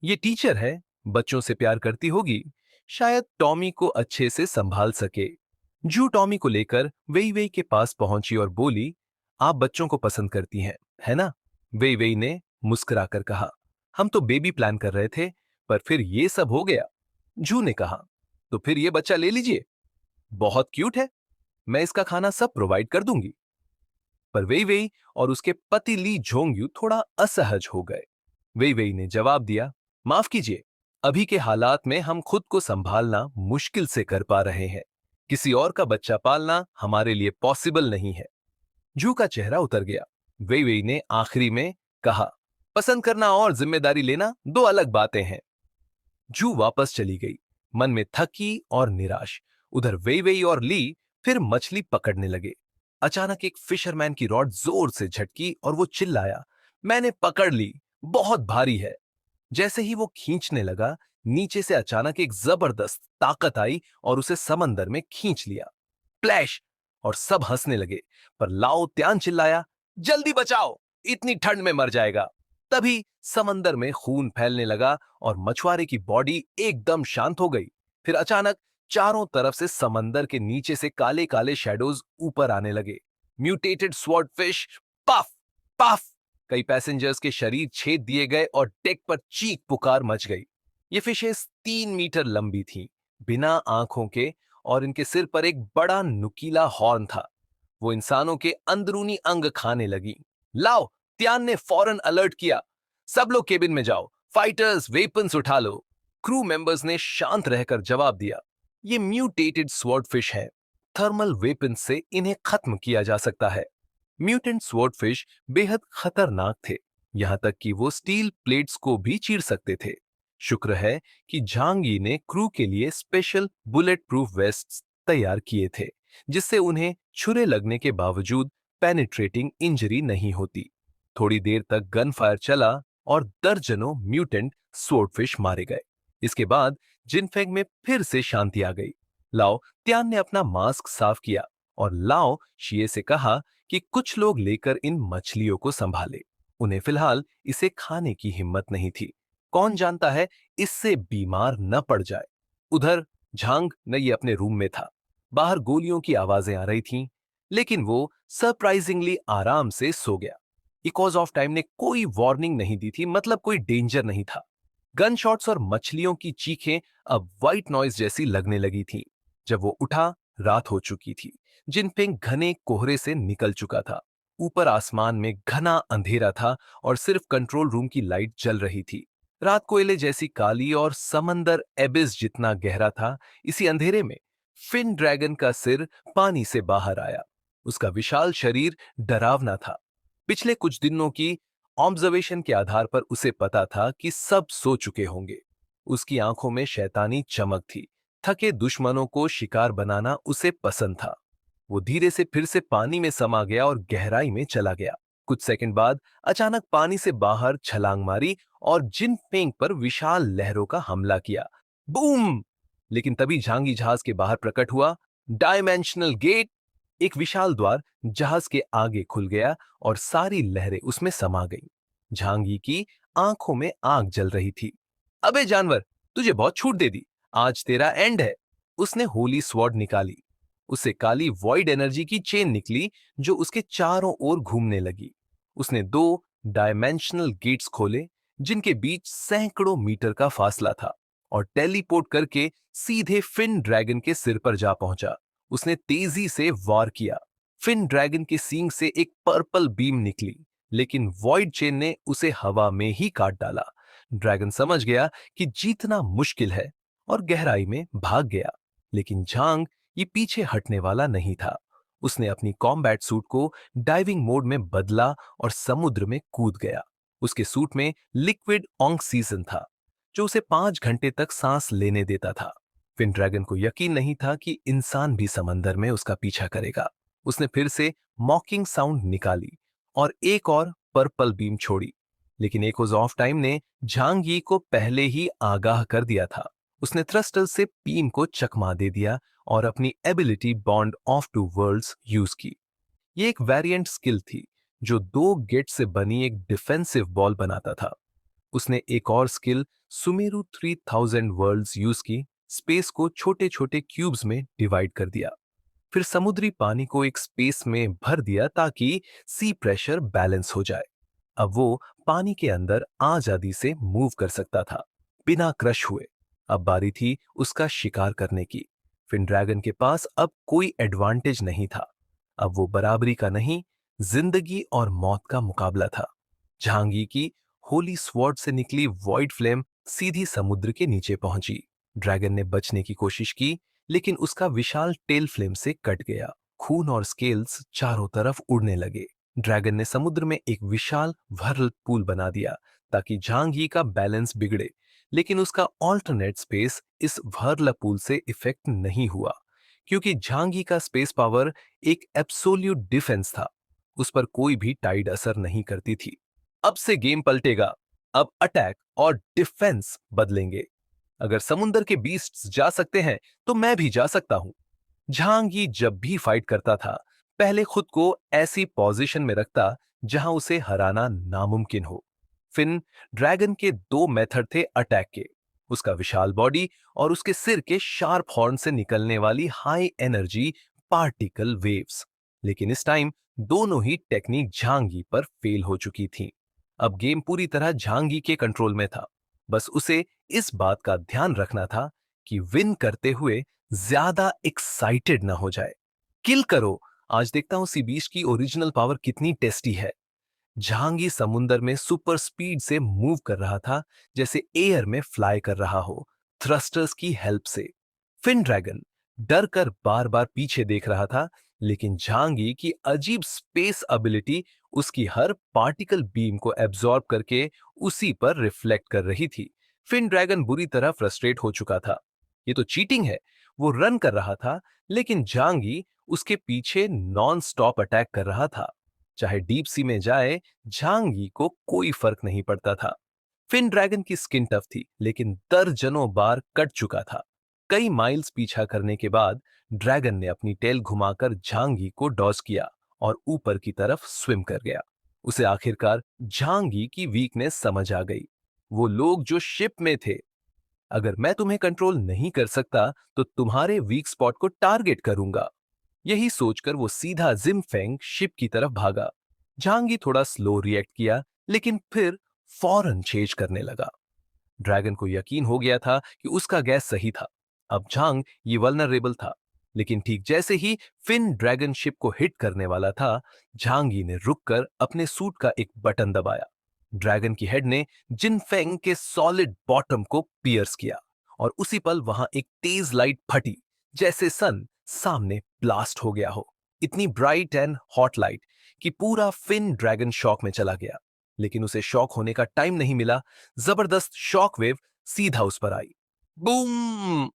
ये टीचर है, बच्चों से प्यार करती होगी, शायद टॉमी को अच्छे से संभाल सके। जू टॉमी को लेकर वेई वेई के पास पहुंची और बोली, आप बच्चों को पसंद करती हैं, है ना? वेई वेई ने मुस्कुराकर कहा, हम तो बेबी प्लान कर रहे थे, पर फिर ये सब हो गया। जू ने कहा, तो फिर ये बच्चा ले लीजिए, बहुत क्यूट है, मैं इसका खाना सब प्रोवाइड कर दूंगी। पर वेई वेई और उसके पति ली झोंगयू थोड़ा असहज हो गए। वेई वेई ने जवाब दिया, माफ कीजिए, अभी के हालात में हम खुद को संभालना मुश्किल से कर पा रहे हैं। किसी और का बच्चा पालना हमारे लिए पॉसिबल नहीं है। जू का चेहरा उतर गया। वेई वेई ने आखिरी में कहा, पसंद करना और जिम्मेदारी लेना दो अलग बातें हैं। जू वापस चली गई, मन में थकी और निराश। उधर वेई वेई और ली फिर मछली पकड़ने लगे। अचानक एक फिशरमैन की रॉड जोर से झटकी और वो चिल्लाया, मैंने पकड़ ली, बहुत भारी है। जैसे ही वो खींचने लगा, नीचे से अचानक एक जबरदस्त ताकत आई और उसे समंदर में खींच लिया। प्लैश! और सब हंसने लगे, पर लाओ त्यान चिल्लाया, जल्दी बचाओ, इतनी ठंड में मर जाएगा। तभी समंदर में खून फैलने लगा और मछुआरे की बॉडी एकदम शांत हो गई। फिर अचानक चारों तरफ से समंदर के नीचे से काले काले शैडोज ऊपर आने लगे। Mutated sword fish, puff puff. कई पैसेंजर्स के शरीर छेद दिए गए और डेक पर चीख पुकार मच गई। ये फिशेस 3 मीटर लंबी थीं, बिना आंखों के, और इनके सिर पर एक बड़ा नुकीला हॉर्न था। वो इंसानों के अंदरूनी अंग खाने लगी। लाओ त्यान ने फौरन अलर्ट किया, सब लोग केबिन में जाओ, फाइटर्स वेपन्स उठा लो। क्रू मेंबर्स ने शांत रहकर जवाब दिया, ये म्यूटेटेड स्वॉर्डफिश है, थर्मल वेपन से इन्हें खत्म किया जा सकता है। म्यूटेंट स्वॉर्डफिश बेहद खतरनाक थे, यहां तक कि वो स्टील प्लेट्स को भी चीर सकते थे। शुक्र है कि झांगी ने क्रू के लिए स्पेशल बुलेट प्रूफ वेस्ट्स तैयार किए थे, जिससे उन्हें छुरे लगने के बावजूद पेनिट्रेटिंग इंजरी नहीं होती। थोड़ी देर तक गन फायर चला और दर्जनों म्यूटेंट स्वॉर्डफिश मारे गए। इसके बाद जिनफेंग में फिर से शांति आ गई। लाओ त्यान ने अपना मास्क साफ किया और लाओ शिये से कहा कि कुछ लोग लेकर इन मछलियों को संभाले। उन्हें फिलहाल इसे खाने की हिम्मत नहीं थी। कौन जानता है इससे बीमार न पड़ जाए। उधर झांग न ये अपने रूम में था। बाहर गोलियों की आवाजें आ रही थीं, लेकिन वो सरप्राइजिंगली आराम से सो गया। इकोज ऑफ टाइम ने कोई वार्निंग नहीं दी थी, मतलब कोई डेंजर नहीं था। गन शॉट्स और मछलियों की चीखें अब व्हाइट नॉइज जैसी लगने लगी थी। जब वो उठा, रात हो चुकी थी। जिनपिंग घने कोहरे से निकल चुका था। ऊपर आसमान में घना अंधेरा था और सिर्फ कंट्रोल रूम की लाइट जल रही थी। रात कोयले जैसी काली और समंदर एबिस जितना गहरा था। इसी अंधेरे में फिन ड्रैगन का सिर पानी से बाहर आया। उसका विशाल शरीर डरावना था। पिछले कुछ दिनों की ऑब्जर्वेशन के आधार पर उसे पता था कि सब सो चुके होंगे। उसकी आंखों में शैतानी चमक थी। थके दुश्मनों को शिकार बनाना उसे पसंद था। वो धीरे से फिर से पानी में समा गया और गहराई में चला गया। कुछ सेकंड बाद अचानक पानी से बाहर छलांग मारी और जिन पेंग पर विशाल लहरों का हमला किया। बूम! लेकिन तभी झांगी जहाज के बाहर प्रकट हुआ। डायमेंशनल गेट, एक विशाल द्वार जहाज के आगे खुल गया और सारी लहरें उसमें समा गईं। झांगी की आंखों में आग जल रही थी। अबे जानवर, तुझे बहुत छूट दे दी। आज तेरा एंड है। उसने होली स्वॉर्ड निकाली। उससे काली वॉइड एनर्जी की चेन निकली जो उसके चारों ओर घूमने लगी। उसने दो डायमेंशनल गेट्स खोले जिनके बीच सैकड़ों मीटर का फासला था और टेलीपोर्ट करके सीधे फिन ड्रैगन के सिर पर जा पहुंचा। उसने तेजी से वार किया। फिन ड्रैगन के सींग से एक पर्पल बीम निकली, लेकिन वॉइड चेन ने उसे हवा में ही काट डाला। ड्रैगन समझ गया कि जीतना मुश्किल है और गहराई में भाग गया। लेकिन झांग ये पीछे हटने वाला नहीं था। उसने अपनी कॉम्बैट सूट को डाइविंग मोड में बदला और समुद्र में कूद गया। उसके सूट में लिक्विड ऑक्सीजन था जो उसे 5 घंटे तक सांस लेने देता था। फिन ड्रैगन को यकीन नहीं था कि इंसान भी समंदर में उसका पीछा करेगा। उसने फिर से मॉकिंग साउंड निकाली और एक और पर्पल बीम छोड़ी। लेकिन एकोज ऑफ टाइम ने झांगी को पहले ही आगाह कर दिया था। उसने थ्रस्टर से बीम को चकमा दे दिया और अपनी ability bond of two worlds use की। ये एक वेरिएंट स्किल थी जो 2 गेट से बनी एक डिफेंसिव बॉल बनाता था। उसने एक और स्किल सुमेरु 3000 वर्ल्ड्स यूज की। स्पेस को छोटे छोटे क्यूब्स में डिवाइड कर दिया। फिर समुद्री पानी को एक स्पेस में भर दिया ताकि सी प्रेशर बैलेंस हो जाए। अब वो पानी के अंदर आजादी से मूव कर सकता था बिना क्रश हुए। अब बारी थी उसका शिकार करने की। फिन ड्रैगन के पास अब कोई एडवांटेज नहीं था। अब वो बराबरी का नहीं, जिंदगी और मौत का मुकाबला था। झांगी की होली स्वॉर्ड से निकली वॉइड फ्लेम सीधी समुद्र के नीचे पहुंची। ड्रैगन ने बचने की कोशिश की, लेकिन उसका विशाल टेल फ्लेम से कट गया। खून और स्केल्स चारों तरफ उड़ने लगे। ड्रैगन ने समुद्र में एक विशाल व्हर्लपूल बना दिया ताकि झांगी का बैलेंस बिगड़े, लेकिन उसका ऑल्टरनेट स्पेस इस व्हर्लपूल से इफेक्ट नहीं हुआ क्योंकि झांगी का स्पेस पावर एक एब्सोल्यूट डिफेंस था। उस पर कोई भी टाइड असर नहीं करती थी। अब से गेम पलटेगा। अब अटैक और डिफेंस बदलेंगे। अगर समुंदर के बीस्ट्स जा सकते हैं तो मैं भी जा सकता हूं। झांगी जब भी फाइट करता था पहले खुद को ऐसी पोजीशन में रखता जहां उसे हराना नामुमकिन हो। फिन ड्रैगन के 2 मेथड थे अटैक के, उसका विशाल बॉडी और उसके सिर के शार्प हॉर्न से निकलने वाली हाई एनर्जी पार्टिकल वेव्स। लेकिन इस टाइम दोनों ही टेक्निक झांगी पर फेल हो चुकी थी। अब गेम पूरी तरह झांगी के कंट्रोल में था। बस उसे इस बात का ध्यान रखना था कि विन करते हुए ज्यादा एक्साइटेड ना हो जाए। किल करो। आज देखता हूं सी बीस्ट की ओरिजिनल पावर कितनी टेस्टी है। जहांगीर समुंदर में सुपर स्पीड से मूव कर रहा था जैसे एयर में फ्लाई कर रहा हो, थ्रस्टर्स की हेल्प से। फिन ड्रैगन डर कर बार बार पीछे देख रहा था, लेकिन झांगी की अजीब स्पेस एबिलिटी उसकी हर पार्टिकल बीम को एब्जॉर्ब करके उसी पर रिफ्लेक्ट कर रही थी। फिन ड्रैगन बुरी तरह फ्रस्ट्रेट हो चुका था। ये तो चीटिंग है। वो रन कर रहा था, लेकिन झांगी उसके पीछे नॉन स्टॉप अटैक कर रहा था। चाहे डीप सी में जाए, झांगी को कोई फर्क नहीं पड़ता था। फिन ड्रैगन की स्किन टफ थी, लेकिन दर्जनों बार कट चुका था। कई माइल्स पीछा करने के बाद ड्रैगन ने अपनी टेल घुमाकर झांगी को डॉज किया और ऊपर की तरफ स्विम कर गया। उसे आखिरकार झांगी की वीकनेस समझ आ गई। वो लोग जो शिप में थे, अगर मैं तुम्हें कंट्रोल नहीं कर सकता तो तुम्हारे वीक स्पॉट को टारगेट करूंगा। यही सोचकर वो सीधा जिमफेंग शिप की तरफ भागा। झांगी थोड़ा स्लो रिएक्ट किया, लेकिन फिर फौरन चेज करने लगा। ड्रैगन को यकीन हो गया था कि उसका गैस सही था। अब झांग ये वल्नरेबल था, लेकिन ठीक जैसे ही फिन ड्रैगन शिप को हिट करने वाला था, झांगी ने रुककर अपने सूट का एक बटन दबाया। ड्रैगन की हेड ने जिनफेंग के सॉलिड बॉटम को पियर्स किया और उसी पल वहां एक तेज लाइट फटी, जैसे सन सामने ब्लास्ट हो गया हो। इतनी ब्राइट एंड हॉट लाइट कि पूरा फिन ड्रैगन शॉक में चला गया। लेकिन उसे शॉक होने का टाइम नहीं मिला। जबरदस्त शॉक वेव सीधा उस पर आई। बूम!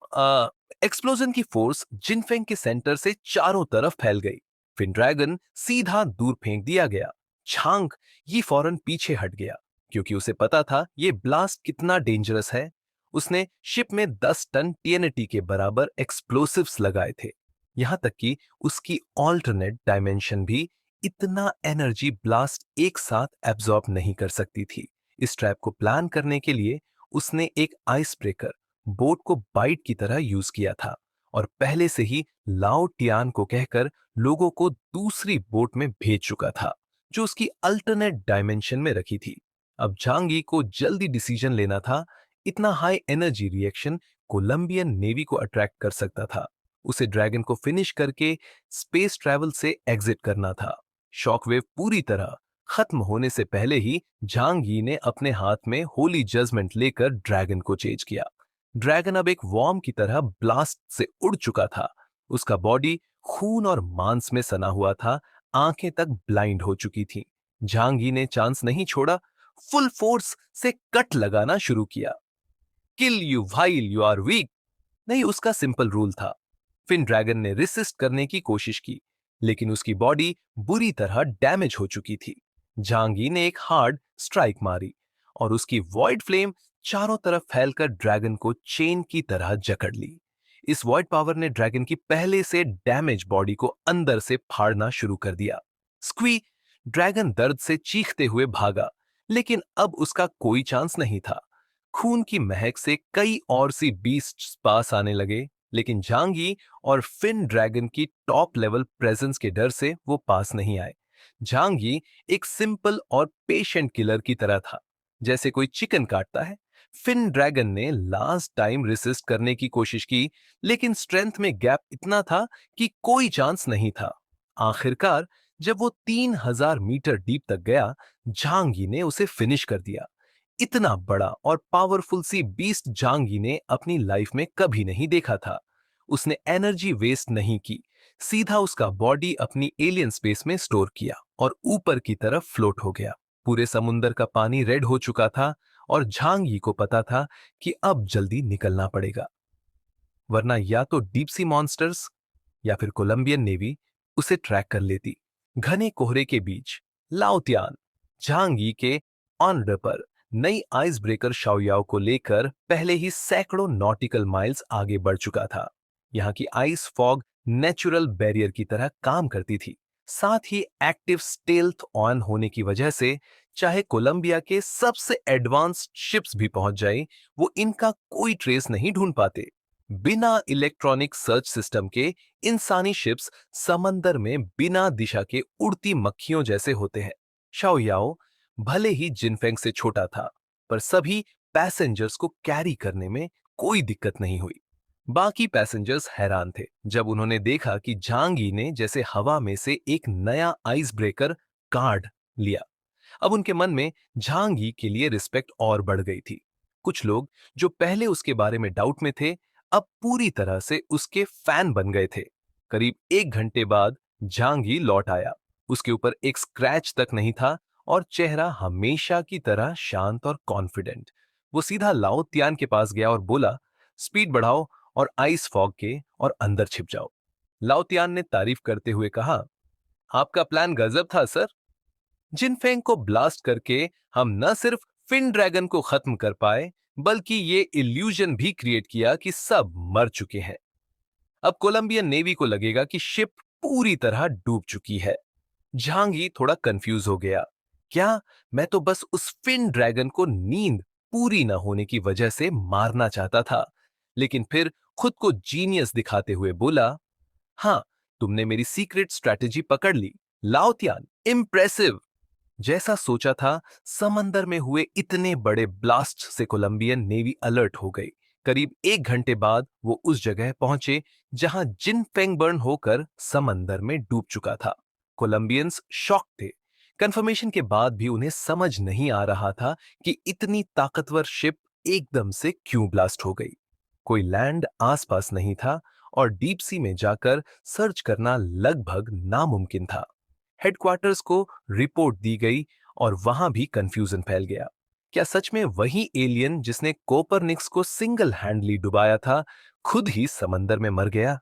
एक्सप्लोजन की फोर्स जिनफेंग के सेंटर से चारों तरफ फैल गई। फिन ड्रैगन सीधा दूर फेंक दिया गया। छांग ये फौरन पीछे हट गया, क्योंकि उसे पता था ये ब्लास्ट कितना डेंजरस है। उसने शिप में 10 टन टीएनटी के बराबर एक्सप्लोसिव्स लगाए थे। यहां तक कि उसकी ऑल्टरनेट डायमेंशन भी इतना एनर्जी ब्लास्ट एक साथ एब्जॉर्ब नहीं कर सकती थी। इस ट्रैप को प्लान करने के लिए उसने एक आइस ब्रेकर बोट को बाइट की तरह यूज किया था और पहले से ही लाओ टियान को कहकर लोगों को दूसरी बोट में भेज चुका था, जो उसकी अल्टरनेट डायमेंशन में रखी थी। अब झांगी को जल्दी डिसीजन लेना था। इतना high energy reaction Colombian navy को अट्रैक्ट कर सकता था। उसे ड्रैगन को फिनिश करके स्पेस ट्रैवल से एग्जिट करना था। शॉकवेव पूरी तरह खत्म होने से पहले ही झांग यी ने अपने हाथ में होली जजमेंट लेकर ड्रैगन को चेज किया। ड्रैगन अब एक वॉर्म की तरह ब्लास्ट से उड़ चुका था। उसका बॉडी खून और मांस में सना हुआ था, आंखें तक ब्लाइंड हो चुकी थीं। झांग यी ने चांस नहीं छोड़ा, फुल फोर्स से कट लगाना शुरू किया। Kill you while you are weak नहीं उसका सिंपल रूल था। फिन ड्रैगन ने रिसिस्ट करने की कोशिश की, लेकिन उसकी बॉडी बुरी तरह डैमेज हो चुकी थी। झांगी ने एक हार्ड स्ट्राइक मारी और उसकी वॉइड फ्लेम चारों तरफ फैलकर ड्रैगन को चेन की तरह जकड़ ली। इस वॉइड पावर ने ड्रैगन की पहले से डैमेज बॉडी को अंदर से फाड़ना शुरू कर दिया। स्क्वी! ड्रैगन दर्द से चीखते हुए भागा, लेकिन अब उसका कोई चांस नहीं था। खून की महक से कई और सी बीस्ट्स पास आने लगे, लेकिन झांगी और फिन ड्रैगन की टॉप लेवल प्रेजेंस के डर से वो पास नहीं आए। झांगी एक सिंपल और पेशेंट किलर की तरह था, जैसे कोई चिकन काटता है। फिन ड्रैगन ने लास्ट टाइम रेसिस्ट करने की कोशिश की, लेकिन स्ट्रेंथ में गैप इतना था कि कोई चांस नहीं था। आखिरकार जब वो 3000 मीटर डीप तक गया, झांगी ने उसे फिनिश कर दिया। इतना बड़ा और पावरफुल सी बीस्ट झांगी ने अपनी लाइफ में कभी नहीं देखा था। उसने एनर्जी वेस्ट नहीं की, सीधा उसका बॉडी अपनी एलियन स्पेस में स्टोर किया और ऊपर की तरफ फ्लोट हो गया। पूरे समुंदर का पानी रेड हो चुका था और झांगी को पता था कि अब जल्दी निकलना पड़ेगा, वरना या तो डीप सी मॉन्स्टर्स या फिर कोलंबियन नेवी उसे ट्रैक कर लेती। घने कोहरे के बीच लाओतियान झांगी के ऑनर पर नई आइस ब्रेकर शाओयाओ को लेकर पहले ही सैकड़ों नॉटिकल माइल्स आगे बढ़ चुका था। यहाँ की आइस फॉग नेचुरल बैरियर की तरह काम करती थी। साथ ही एक्टिव स्टेल्थ ऑन होने की वजह से चाहे कोलंबिया के सबसे एडवांस्ड शिप्स भी पहुंच जाए, वो इनका कोई ट्रेस नहीं ढूंढ पाते। बिना इलेक्ट्रॉनिक सर्च सिस्टम के इंसानी शिप्स समंदर में बिना दिशा के उड़ती मक्खियों जैसे होते हैं। शाओयाओ भले ही जिनफेंग से छोटा था, पर सभी पैसेंजर्स को कैरी करने में कोई दिक्कत नहीं हुई। बाकी पैसेंजर्स हैरान थे जब उन्होंने देखा कि झांगी ने जैसे हवा में से एक नया आइस ब्रेकर काढ़ लिया। अब उनके मन में झांगी के लिए रिस्पेक्ट और बढ़ गई थी। कुछ लोग जो पहले उसके बारे में डाउट में थे, अब पूरी तरह से उसके फैन बन गए थे। करीब 1 घंटे बाद झांगी लौट आया। उसके ऊपर एक स्क्रैच तक नहीं था और चेहरा हमेशा की तरह शांत और कॉन्फिडेंट। वो सीधा लाओ तियान के पास गया और बोला, स्पीड बढ़ाओ और आइस फॉग के और अंदर छिप जाओ। लाओ तियान ने तारीफ करते हुए कहा, आपका प्लान गजब था सर। जिनफेंग को ब्लास्ट करके हम न सिर्फ फिन ड्रैगन को खत्म कर पाए, बल्कि ये इल्यूजन भी क्रिएट किया कि सब मर चुके हैं। अब कोलंबियन नेवी को लगेगा कि शिप पूरी तरह डूब चुकी है। झांगी थोड़ा कंफ्यूज हो गया। क्या मैं तो बस उस फिन ड्रैगन को नींद पूरी न होने की वजह से मारना चाहता था, लेकिन फिर खुद को जीनियस दिखाते हुए बोला, हाँ, तुमने मेरी सीक्रेट स्ट्रैटेजी पकड़ ली। लाओतियान, इम्प्रेसिव। जैसा सोचा था, समंदर में हुए इतने बड़े ब्लास्ट से कोलंबियन नेवी अलर्ट हो गई। करीब 1 घंटे बाद वो उस जगह पहुंचे जहां जिन फेंगबर्न होकर समंदर में डूब चुका था। कोलंबियंस शॉक थे। कंफर्मेशन के बाद भी उन्हें समझ नहीं आ रहा था कि इतनी ताकतवर शिप एकदम से क्यों ब्लास्ट हो गई। कोई लैंड आसपास नहीं था और डीप सी में जाकर सर्च करना लगभग नामुमकिन था। हेडक्वार्टर्स को रिपोर्ट दी गई और वहां भी कंफ्यूजन फैल गया। क्या सच में वही एलियन जिसने कोपरनिक्स को सिंगल हैंडली डुबाया था, खुद ही समंदर में मर गया?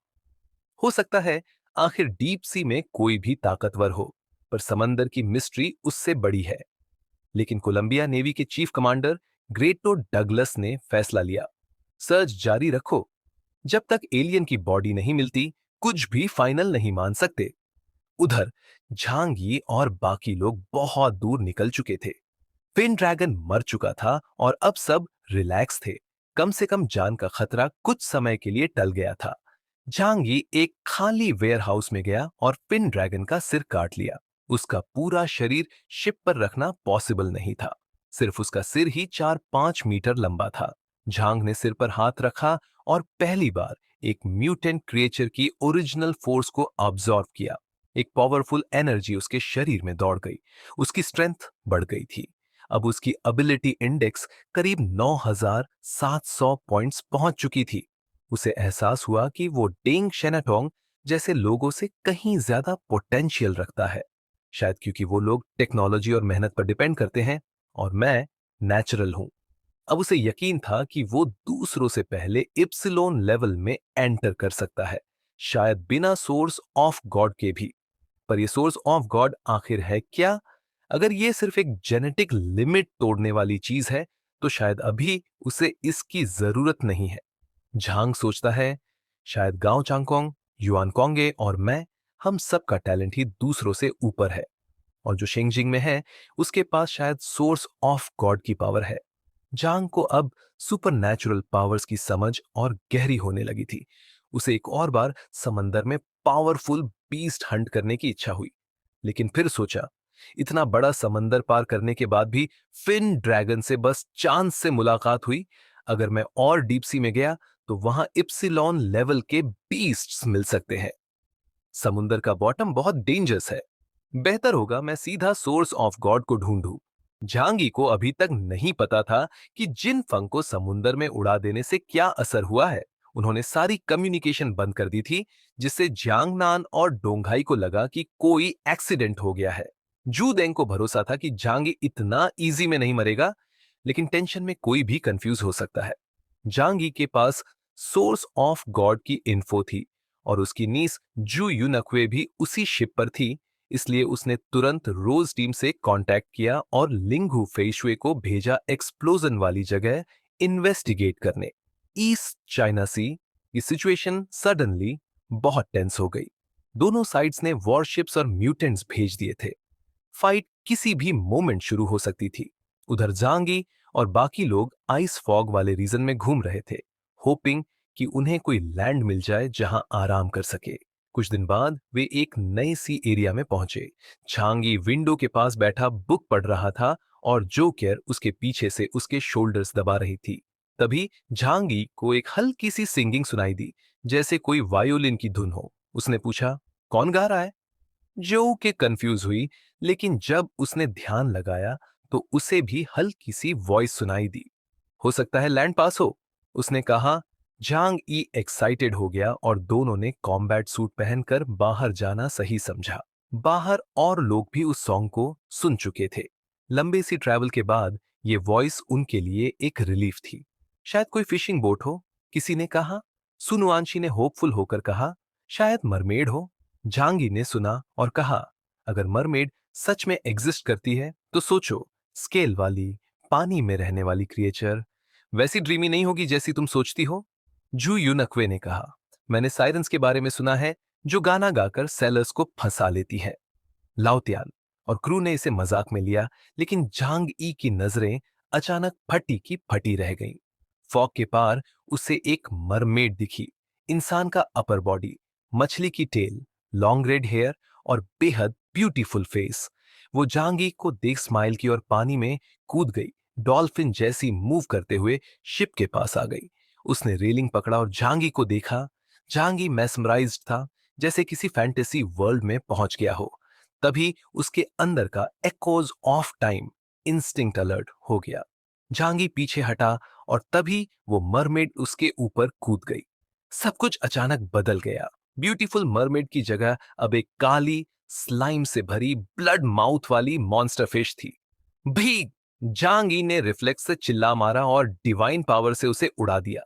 हो सकता है आखिर डीप सी में कोई भी ताकतवर हो, पर समंदर की मिस्ट्री उससे बड़ी है। लेकिन कोलंबिया नेवी के चीफ कमांडर ग्रेटो डगलस ने फैसला लिया, सर्च जारी रखो। जब तक एलियन की बॉडी नहीं मिलती, कुछ भी फाइनल नहीं मान सकते। उधर झांगी और बाकी लोग बहुत दूर निकल चुके थे। फिन ड्रैगन मर चुका था और अब सब रिलैक्स थे। कम से कम जान का खतरा कुछ समय के लिए टल गया था। झांगी एक खाली वेयरहाउस में गया और फिन ड्रैगन का सिर काट लिया। उसका पूरा शरीर शिप पर रखना पॉसिबल नहीं था। सिर्फ उसका सिर ही 4-5 मीटर लंबा था। झांग ने सिर पर हाथ रखा और पहली बार एक म्यूटेंट क्रिएचर की ओरिजिनल फोर्स को ऑब्जॉर्व किया। एक पावरफुल एनर्जी उसके शरीर में दौड़ गई। उसकी स्ट्रेंथ बढ़ गई थी। अब उसकी एबिलिटी इंडेक्स करीब 9,700 पॉइंट्स पहुंच चुकी थी। उसे एहसास हुआ कि वो डेंग शेनाटोंग जैसे लोगों से कहीं ज्यादा पोटेंशियल रखता है। शायद क्योंकि वो लोग टेक्नोलॉजी और मेहनत पर डिपेंड करते हैं और मैं नेचुरल हूं। अब उसे यकीन था कि वो दूसरों से पहले इप्सिलोन लेवल में एंटर कर सकता है, शायद बिना सोर्स ऑफ गॉड के भी। पर ये सोर्स ऑफ गॉड आखिर है क्या? अगर ये सिर्फ एक जेनेटिक लिमिट तोड़ने वाली चीज है, तो शायद अभी उसे इसकी जरूरत नहीं है। झांग सोचता है, शायद गांव चांगकोंग, युआन कोंगे और मैं, हम सबका टैलेंट ही दूसरों से ऊपर है। और जो शेंगजिंग में है, उसके पास शायद सोर्स ऑफ गॉड की पावर है। जांग को अब सुपरनैचुरल पावर्स की समझ और गहरी होने लगी थी। उसे एक और बार समंदर में पावरफुल बीस्ट हंट करने की इच्छा हुई। लेकिन फिर सोचा, इतना बड़ा समंदर पार करने के बाद भी फिन ड्रैगन से बस चांस से मुलाकात हुई। अगर मैं और डीप सी में गया तो वहां इप्सिलॉन लेवल के बीस्ट्स मिल सकते हैं। समुंदर का बॉटम बहुत डेंजरस है। बेहतर होगा मैं सीधा सोर्स ऑफ गॉड को ढूंढूं। झांगी को अभी तक नहीं पता था कि जिन फंग को समुंदर में उड़ा देने से क्या असर हुआ है। उन्होंने सारी कम्युनिकेशन बंद कर दी थी, जिससे जियांगनान और डोंघाई को लगा कि कोई एक्सीडेंट हो गया है। जू देंग को भरोसा था कि झांगी इतना इजी में नहीं मरेगा, लेकिन टेंशन में कोई भी कंफ्यूज हो सकता है। झांगी के पास सोर्स ऑफ गॉड की इन्फो थी और उसकी नीस जू यूनक्वे भी उसी शिप पर थी। इसलिए उसने तुरंत रोज टीम से कांटेक्ट किया और लिंगू फेशुए को भेजा एक्सप्लोजन वाली जगह इन्वेस्टिगेट करने। ईस्ट चाइना सी की सिचुएशन सडनली बहुत टेंस हो गई। दोनों साइड्स ने वॉरशिप्स और म्यूटेंट्स भेज दिए थे। फाइट किसी भी मोमेंट शुरू हो सकती थी। उधर जांगी और बाकी लोग आइस फॉग वाले रीजन में घूम रहे थे, होपिंग कि उन्हें कोई लैंड मिल जाए जहां आराम कर सके। कुछ दिन बाद वे एक नए सी एरिया में पहुंचे। झांगी विंडो के पास बैठा बुक पढ़ रहा था और जोकर उसके पीछे से उसके शोल्डर्स दबा रही थी। तभी झांगी को एक हल्की सी सिंगिंग सुनाई दी, जैसे कोई वायोलिन की धुन हो। उसने पूछा, कौन गा रहा है? जो के कंफ्यूज हुई, लेकिन जब उसने ध्यान लगाया तो उसे भी हल्की सी वॉइस सुनाई दी। हो सकता है लैंड पास हो, उसने कहा। झांग ई एक्साइटेड हो गया और दोनों ने कॉम्बैट सूट पहनकर बाहर जाना सही समझा। बाहर और लोग भी उस सॉन्ग को सुन चुके थे। लंबे सी ट्रैवल के बाद ये वॉइस उनके लिए एक रिलीफ थी। शायद कोई फिशिंग बोट हो, किसी ने कहा। सुनुआंशी ने होपफुल होकर कहा, शायद मरमेड हो। झांगी ने सुना और कहा, अगर मरमेड सच में एग्जिस्ट करती है तो सोचो, स्केल वाली, पानी में रहने वाली क्रिएचर, वैसी ड्रीमी नहीं होगी जैसी तुम सोचती हो। जू यूनक्वे ने कहा, मैंने साइरन्स के बारे में सुना है जो गाना गाकर सेलर्स को फंसा लेती है। लाओतियान और क्रू ने इसे मजाक में लिया, लेकिन झांग ई की नजरें अचानक फटी की फटी रह गईं। फॉग के पार उसे एक मरमेड दिखी, इंसान का अपर बॉडी, मछली की टेल, लॉन्ग रेड हेयर और बेहद ब्यूटीफुल फेस। वो झांगी को देख स्माइल की और पानी में कूद गई, डॉल्फिन जैसी मूव करते हुए शिप के पास आ गई। उसने रेलिंग पकड़ा और झांगी को देखा। झांगी मैस्मराइज्ड था, जैसे किसी फैंटेसी वर्ल्ड में पहुंच गया हो। तभी उसके अंदर का echoes of time instinct alert हो गया। झांगी पीछे हटा और तभी वो मरमेड उसके ऊपर कूद गई। सब कुछ अचानक बदल गया। ब्यूटीफुल मरमेड की जगह अब एक काली, स्लाइम से भरी, ब्लड माउथ वाली मॉन्स्टर फिश थी। भीग! झांगी ने रिफ्लेक्स से चिल्ला मारा और डिवाइन पावर से उसे उड़ा दिया।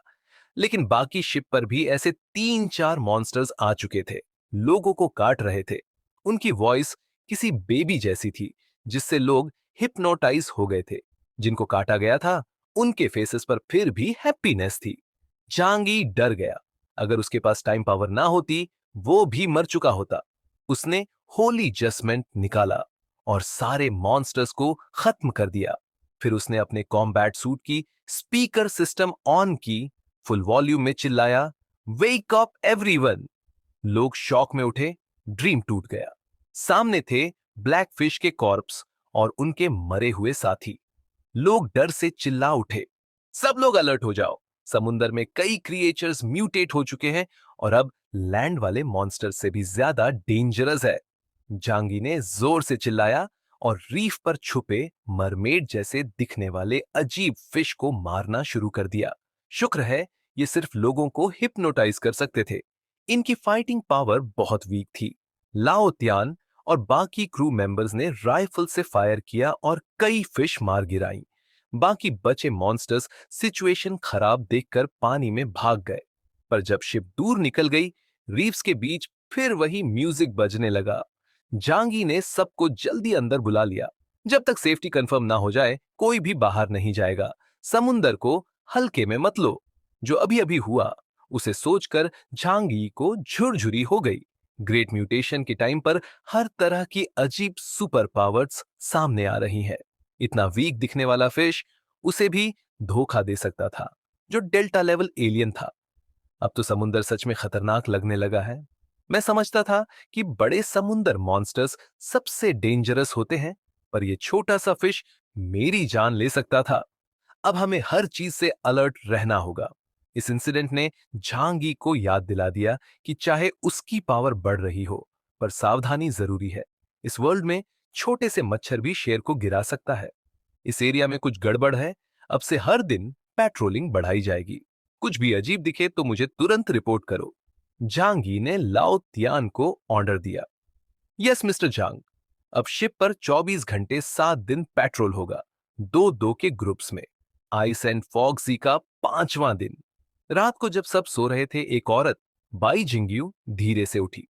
लेकिन बाकी शिप पर भी ऐसे 3-4 मॉन्स्टर्स आ चुके थे, लोगों को काट रहे थे। उनकी वॉइस किसी बेबी जैसी थी, जिससे लोग हिप्नोटाइज हो गए थे। जिनको काटा गया था, उनके फेसेस पर फिर भी हैप्पीनेस थी। जांगी डर गया। अगर उसके पास टाइम पावर ना होती, वो भी मर चुका होता। उसने होली जजमेंट निकाला और सारे मॉन्स्टर्स को खत्म कर दिया। फिर उसने अपने कॉम्बैट सूट की स्पीकर सिस्टम ऑन की, फुल वॉल्यूम में चिल्लाया, वेक अप एवरीवन। लोग शॉक में उठे, ड्रीम टूट गया। सामने थे ब्लैक फिश के कॉर्प्स और उनके मरे हुए साथी। लोग डर से चिल्ला उठे, सब लोग अलर्ट हो जाओ, समुंदर में कई क्रिएचर्स म्यूटेट हो चुके हैं और अब लैंड वाले मॉन्स्टर से भी ज्यादा डेंजरस है। जांगी ने जोर से चिल्लाया और रीफ पर छुपे मरमेड जैसे दिखने वाले अजीब फिश को मारना शुरू कर दिया। शुक्र है ये सिर्फ लोगों को हिप्नोटाइज कर सकते थे। इनकी फाइटिंग पावर बहुत वीक थी। लाओ त्यान और बाकी क्रू मेंबर्स ने राइफल से फायर किया और कई फिश मार गिराई। बाकी बचे मॉन्स्टर्स सिचुएशन खराब देखकर पानी में भाग गए। पर जब शिप दूर निकल गई, रीफ्स के बीच फिर वही म्यूजिक बजने लगा। जांगी ने सबको जल्दी अंदर बुला लिया। जब तक सेफ्टी कंफर्म ना हो जाए, कोई भी बाहर नहीं जाएगा। समुंदर को हल्के में मत लो। जो अभी अभी हुआ, उसे सोचकर झांगी को झुरझुरी हो गई। ग्रेट म्यूटेशन के टाइम पर हर तरह की अजीब सुपर पावर्स सामने आ रही हैं। इतना वीक दिखने वाला फिश उसे भी धोखा दे सकता था, जो डेल्टा लेवल एलियन था। अब तो समुंदर सच में खतरनाक लगने लगा है। मैं समझता था कि बड़े समुंदर मॉन्स्टर्स सबसे डेंजरस होते हैं, पर यह छोटा सा फिश मेरी जान ले सकता था। अब हमें हर चीज से अलर्ट रहना होगा। इस इंसिडेंट ने झांगी को याद दिला दिया कि चाहे उसकी पावर बढ़ रही हो, पर सावधानी जरूरी है। इस वर्ल्ड में छोटे से मच्छर भी शेर को गिरा सकता है। इस एरिया में कुछ गड़बड़ है। अब से हर दिन पेट्रोलिंग बढ़ाई जाएगी। कुछ भी अजीब दिखे तो मुझे तुरंत रिपोर्ट करो। झांगी ने लाओ तियान को ऑर्डर दिया। यस मिस्टर झांग, अब शिप पर 24 घंटे 7 दिन पेट्रोल होगा, 2-2 के ग्रुप्स में। आइस एंड फॉग सी का 5वां दिन। रात को जब सब सो रहे थे, एक औरत, बाई जिंग्यू, धीरे से उठी।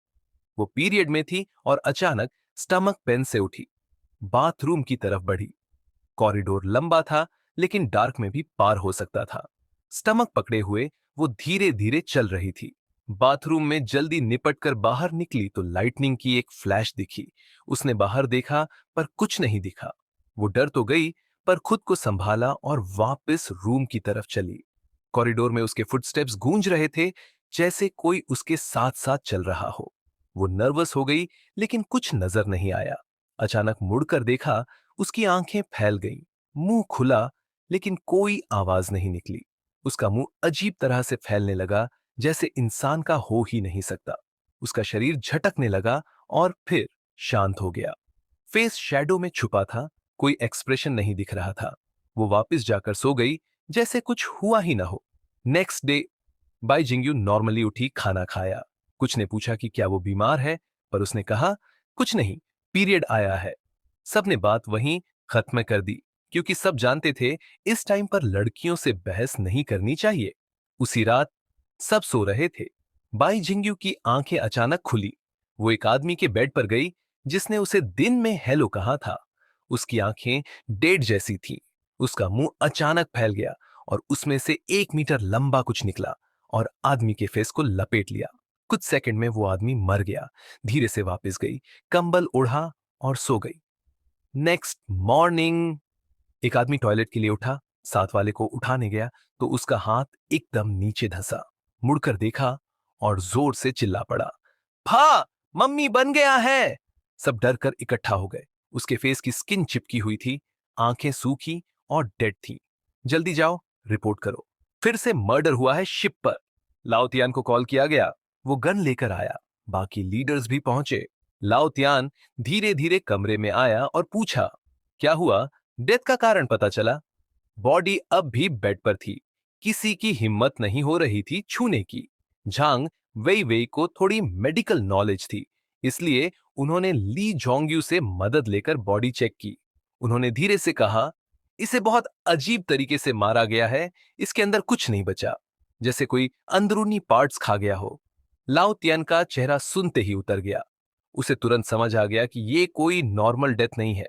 वो पीरियड में थी और अचानक स्टमक पेन से उठी। बाथरूम की तरफ बढ़ी। कॉरिडोर लंबा था, लेकिन डार्क में भी पार हो सकता था। स्टमक पकड़े हुए वो धीरे धीरे चल रही थी। बाथरूम में जल्दी निपट कर बाहर निकली तो लाइटनिंग की एक फ्लैश दिखी। उसने बाहर देखा, पर कुछ नहीं दिखा। वो डर तो गई, पर खुद को संभाला और वापस रूम की तरफ चली। कॉरिडोर में उसके फुटस्टेप्स गूंज रहे थे, जैसे कोई उसके साथ साथ चल रहा हो। वो नर्वस हो गई, लेकिन कुछ नजर नहीं आया। अचानक मुड़कर देखा, उसकी आंखें फैल गईं, मुंह खुला, लेकिन कोई आवाज नहीं निकली। उसका मुंह अजीब तरह से फैलने लगा, जैसे इंसान का हो ही नहीं सकता। उसका शरीर झटकने लगा और फिर शांत हो गया। फेस शैडो में छुपा था, कोई एक्सप्रेशन नहीं दिख रहा था। वो वापस जाकर सो गई, जैसे कुछ हुआ ही ना हो। नेक्स्ट डे बाई जिंग्यू नॉर्मली उठी, खाना खाया। कुछ ने पूछा कि क्या वो बीमार है, पर उसने कहा, कुछ नहीं, पीरियड आया है। सबने बात वहीं खत्म कर दी, क्योंकि सब जानते थे इस टाइम पर लड़कियों से बहस नहीं करनी चाहिए। उसी रात सब सो रहे थे। बाई जिंग्यू की आंखें अचानक खुली। वो एक आदमी के बेड पर गई, जिसने उसे दिन में हेलो कहा था, उसकी आंखें डेड जैसी थीं। उसका मुंह अचानक फैल गया और उसमें से 1 मीटर लंबा कुछ निकला और आदमी के फेस को लपेट लिया। कुछ सेकंड में वो आदमी मर गया। धीरे से वापस गई, कंबल ओढ़ा और सो गई। नेक्स्ट मॉर्निंग एक आदमी टॉयलेट के लिए उठा, साथ वाले को उठाने गया तो उसका हाथ एकदम नीचे धंसा। मुड़कर देखा और जोर से चिल्ला पड़ा, भा, मम्मी बन गया है। सब डर कर इकट्ठा हो गए। उसके फेस की स्किन चिपकी हुई थी, आंखें सूखी और डेड थी। जल्दी जाओ, रिपोर्ट करो, फिर से मर्डर हुआ है शिप पर। लाओतियान को कॉल किया गया, वो गन लेकर आया। बाकी लीडर्स भी पहुंचे। लाओतियान धीरे धीरे कमरे में आया और पूछा, क्या हुआ? डेथ का कारण पता चला? बॉडी अब भी बेड पर थी। किसी की हिम्मत नहीं हो रही थी छूने की। झांग वेई वेई को थोड़ी मेडिकल नॉलेज थी, इसलिए उन्होंने ली जोंग्यू से मदद लेकर बॉडी चेक की। उन्होंने धीरे से कहा, इसे बहुत अजीब तरीके से मारा गया है, इसके अंदर कुछ नहीं बचा, जैसे कोई अंदरूनी पार्ट्स खा गया हो। लाओ तियन का चेहरा सुनते ही उतर गया। उसे तुरंत समझ आ गया कि ये कोई नॉर्मल डेथ नहीं है।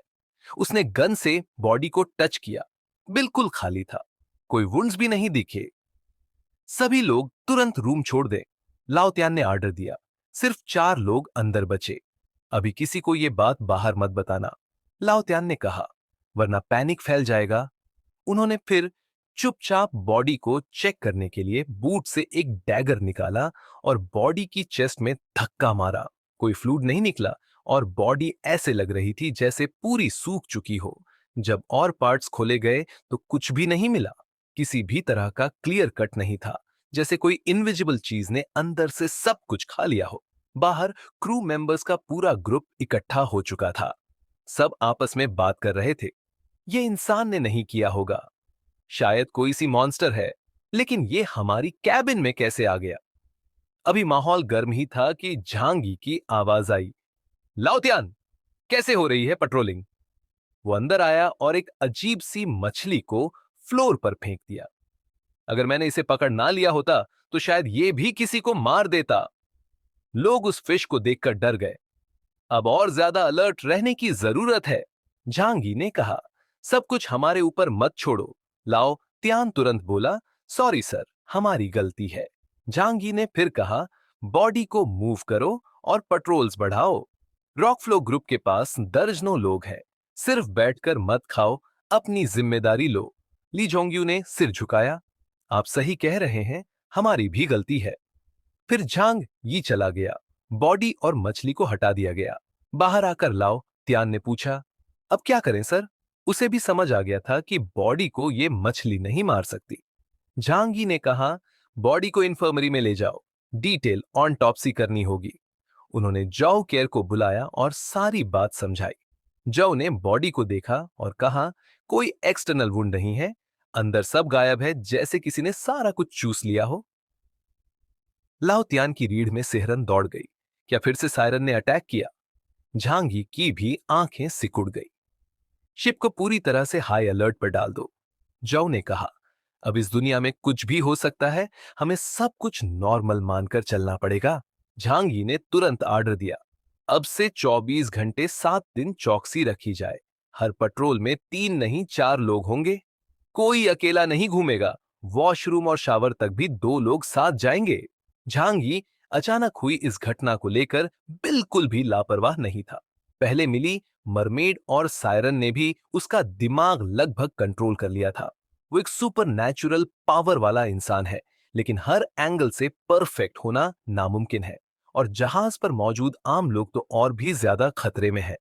उसने गन से बॉडी को टच किया, बिल्कुल खाली था, कोई वुंड्स भी नहीं दिखे। सभी लोग तुरंत रूम छोड़ दें, लाओत्यान ने आर्डर दिया। सिर्फ 4 लोग अंदर बचे। अभी किसी को यह बात बाहर मत बताना, लाओत्यान ने कहा, वरना पैनिक फैल जाएगा। उन्होंने फिर चुपचाप बॉडी को चेक करने के लिए बूट से एक डैगर निकाला और बॉडी की चेस्ट में धक्का मारा। कोई फ्लूइड नहीं निकला और बॉडी ऐसे लग रही थी जैसे पूरी सूख चुकी हो। जब और पार्ट्स खोले गए तो कुछ भी नहीं मिला। किसी भी तरह का क्लियर कट नहीं था, जैसे कोई इनविजिबल चीज ने अंदर से सब कुछ खा लिया हो। बाहर क्रू मेंबर्स का पूरा ग्रुप इकट्ठा हो चुका था। सब आपस में बात कर रहे थे, ये इंसान ने नहीं किया होगा, शायद कोई सी मॉन्स्टर है, लेकिन ये हमारी कैबिन में कैसे आ गया? अभी माहौल गर्म ही था कि झांगी की आवाज आई, लाओतियान, कैसे हो रही है पेट्रोलिंग? वो अंदर आया और एक अजीब सी मछली को फ्लोर पर फेंक दिया। अगर मैंने इसे पकड़ ना लिया होता तो शायद ये भी किसी को मार देता। लोग उस फिश को देखकर डर गए। अब और ज्यादा अलर्ट रहने की जरूरत है, झांगी ने कहा। सब कुछ हमारे ऊपर मत छोड़ो। लाओ त्यान तुरंत बोला, सॉरी सर, हमारी गलती है। झांगी ने फिर कहा, बॉडी को मूव करो और पेट्रोल्स बढ़ाओ। रॉकफ्लो ग्रुप के पास दर्जनों लोग हैं, सिर्फ बैठकर मत खाओ, अपनी जिम्मेदारी लो। ली जोंग्यू ने सिर झुकाया, आप सही कह रहे हैं, हमारी भी गलती है। फिर झांग ये चला गया। बॉडी और मछली को हटा दिया गया। बाहर आकर लाओ त्यान ने पूछा, अब क्या करें सर? उसे भी समझ आ गया था कि बॉडी को ये मछली नहीं मार सकती। झांगी ने कहा, बॉडी को इन्फर्मरी में ले जाओ, डिटेल ऑटोप्सी करनी होगी। उन्होंने जॉव केयर को बुलाया और सारी बात समझाई। जॉव ने बॉडी को देखा और कहा, कोई एक्सटर्नल वुंड नहीं है, अंदर सब गायब है, जैसे किसी ने सारा कुछ चूस लिया हो। लाओ त्यान की रीढ़ में सिहरन दौड़ गई। क्या फिर से सायरन ने अटैक किया? झांगी की भी आंखें सिकुड़ गई। शिप को पूरी तरह से हाई अलर्ट पर डाल दो, जॉव ने कहा। अब इस दुनिया में कुछ भी हो सकता है, हमें सब कुछ नॉर्मल मानकर चलना पड़ेगा। झांगी ने तुरंत आर्डर दिया, अब से 24 घंटे 7 दिन चौकसी रखी जाए। हर पेट्रोल में 3 नहीं 4 लोग होंगे, कोई अकेला नहीं घूमेगा। वॉशरूम और शावर तक भी 2 लोग साथ जाएंगे। झांगी अचानक हुई इस घटना को लेकर बिल्कुल भी लापरवाह नहीं था। पहले मिली मरमेड और सायरन ने भी उसका दिमाग लगभग कंट्रोल कर लिया था। वो एक सुपर नेचुरल पावर वाला इंसान है, लेकिन हर एंगल से परफेक्ट होना नामुमकिन है, और जहाज पर मौजूद आम लोग तो और भी ज्यादा खतरे में है।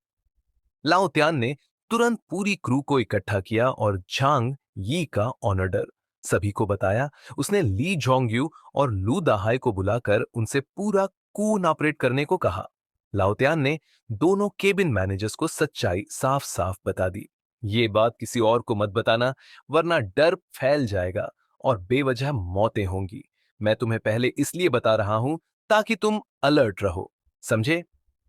लाओ त्यान ने तुरंत पूरी क्रू को इकट्ठा किया और झांग यी का ऑनर्डर सभी को बताया। उसने ली जोंग्यू और लू दाहाई को बुलाकर उनसे पूरा कून ऑपरेट करने को कहा। लाओत्यान ने दोनों केबिन मैनेजर्स को सच्चाई साफ साफ बता दी। ये बात किसी और को मत बताना, वरना डर फैल जाएगा और बेवजह मौतें होंगी। मैं तुम्हें पहले इसलिए बता रहा हूं ताकि तुम अलर्ट रहो, समझे?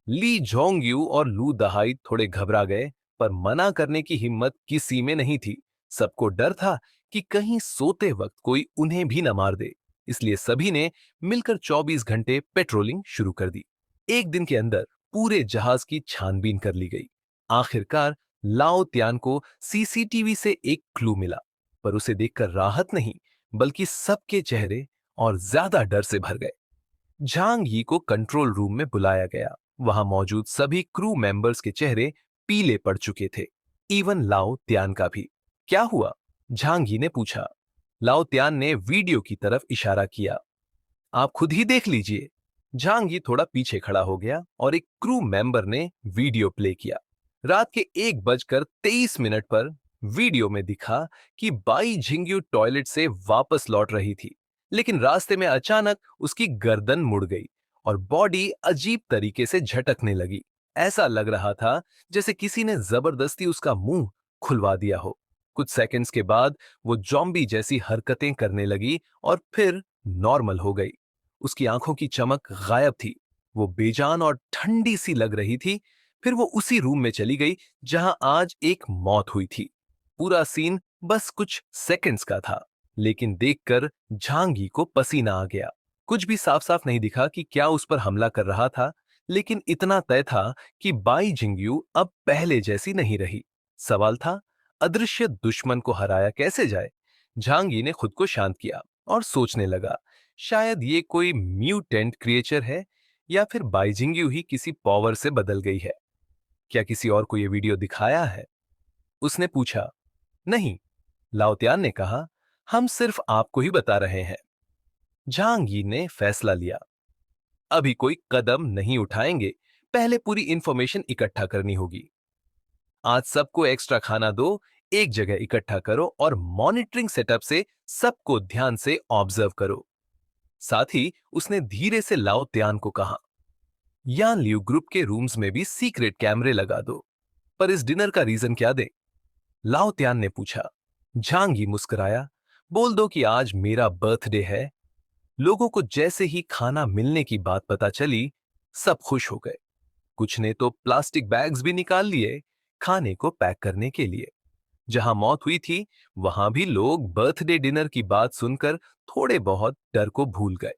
ली जोंग्यू और लू दहाई थोड़े घबरा गए, पर मना करने की हिम्मत किसी में नहीं थी। सबको डर था कि कहीं सोते वक्त कोई उन्हें भी न मार दे, इसलिए सभी ने मिलकर 24 घंटे पेट्रोलिंग शुरू कर दी। एक दिन के अंदर पूरे जहाज की छानबीन कर ली गई। आखिरकार लाओ त्यान को सीसीटीवी से एक क्लू मिला, पर उसे देखकर राहत नहीं, बल्कि सबके चेहरे और ज्यादा डर से भर गए। झांग यी को कंट्रोल रूम में बुलाया गया। वहां मौजूद सभी क्रू मेंबर्स के चेहरे पीले पड़ चुके थे, इवन लाओ त्यान का भी। क्या हुआ? झांग यी ने पूछा। लाओ त्यान ने वीडियो की तरफ इशारा किया। आप खुद ही देख लीजिए। झांग यी थोड़ा पीछे खड़ा हो गया और एक क्रू मेंबर ने वीडियो प्ले किया। रात के 1:23 पर वीडियो में दिखा कि बाई झिंग्यू टॉयलेट से वापस लौट रही थी, लेकिन रास्ते में अचानक उसकी गर्दन मुड़ गई और बॉडी अजीब तरीके से झटकने लगी। ऐसा लग रहा था जैसे किसी ने जबरदस्ती उसका मुंह खुलवा दिया हो। कुछ सेकंड्स के बाद वो जॉम्बी जैसी हरकतें करने लगी और फिर नॉर्मल हो गई। उसकी आंखों की चमक गायब थी। वो बेजान और ठंडी सी लग रही थी। फिर वो उसी रूम में चली गई जहां आज एक मौत हुई थी। पूरा सीन बस कुछ सेकंड्स का था, लेकिन देखकर झांगी को पसीना आ गया। कुछ भी साफ साफ नहीं दिखा कि क्या उस पर हमला कर रहा था, लेकिन इतना तय था कि बाई जिंग्यू अब पहले जैसी नहीं रही। सवाल था, अदृश्य दुश्मन को हराया कैसे जाए? झांगी ने खुद को शांत किया और सोचने लगा, शायद ये कोई म्यूटेंट क्रिएचर है या फिर बाइजिंग्यू ही किसी पावर से बदल गई है। क्या किसी और को ये वीडियो दिखाया है? उसने पूछा। नहीं, लाओत्यान ने कहा, हम सिर्फ आपको ही बता रहे हैं। झांग यी ने फैसला लिया, अभी कोई कदम नहीं उठाएंगे, पहले पूरी इंफॉर्मेशन इकट्ठा करनी होगी। आज सबको एक्स्ट्रा खाना दो, एक जगह इकट्ठा करो और मॉनिटरिंग सेटअप से सबको ध्यान से ऑब्जर्व करो। साथ ही उसने धीरे से लाओ त्यान को कहा, यान लियू ग्रुप के रूम्स में भी सीक्रेट कैमरे लगा दो। पर इस डिनर का रीजन क्या दे? लाओ त्यान ने पूछा। झांग यी मुस्कुराया, बोल दो कि आज मेरा बर्थडे है। लोगों को जैसे ही खाना मिलने की बात पता चली, सब खुश हो गए। कुछ ने तो प्लास्टिक बैग्स भी निकाल लिए खाने को पैक करने के लिए। जहां मौत हुई थी, वहां भी लोग बर्थडे डिनर की बात सुनकर थोड़े बहुत डर को भूल गए।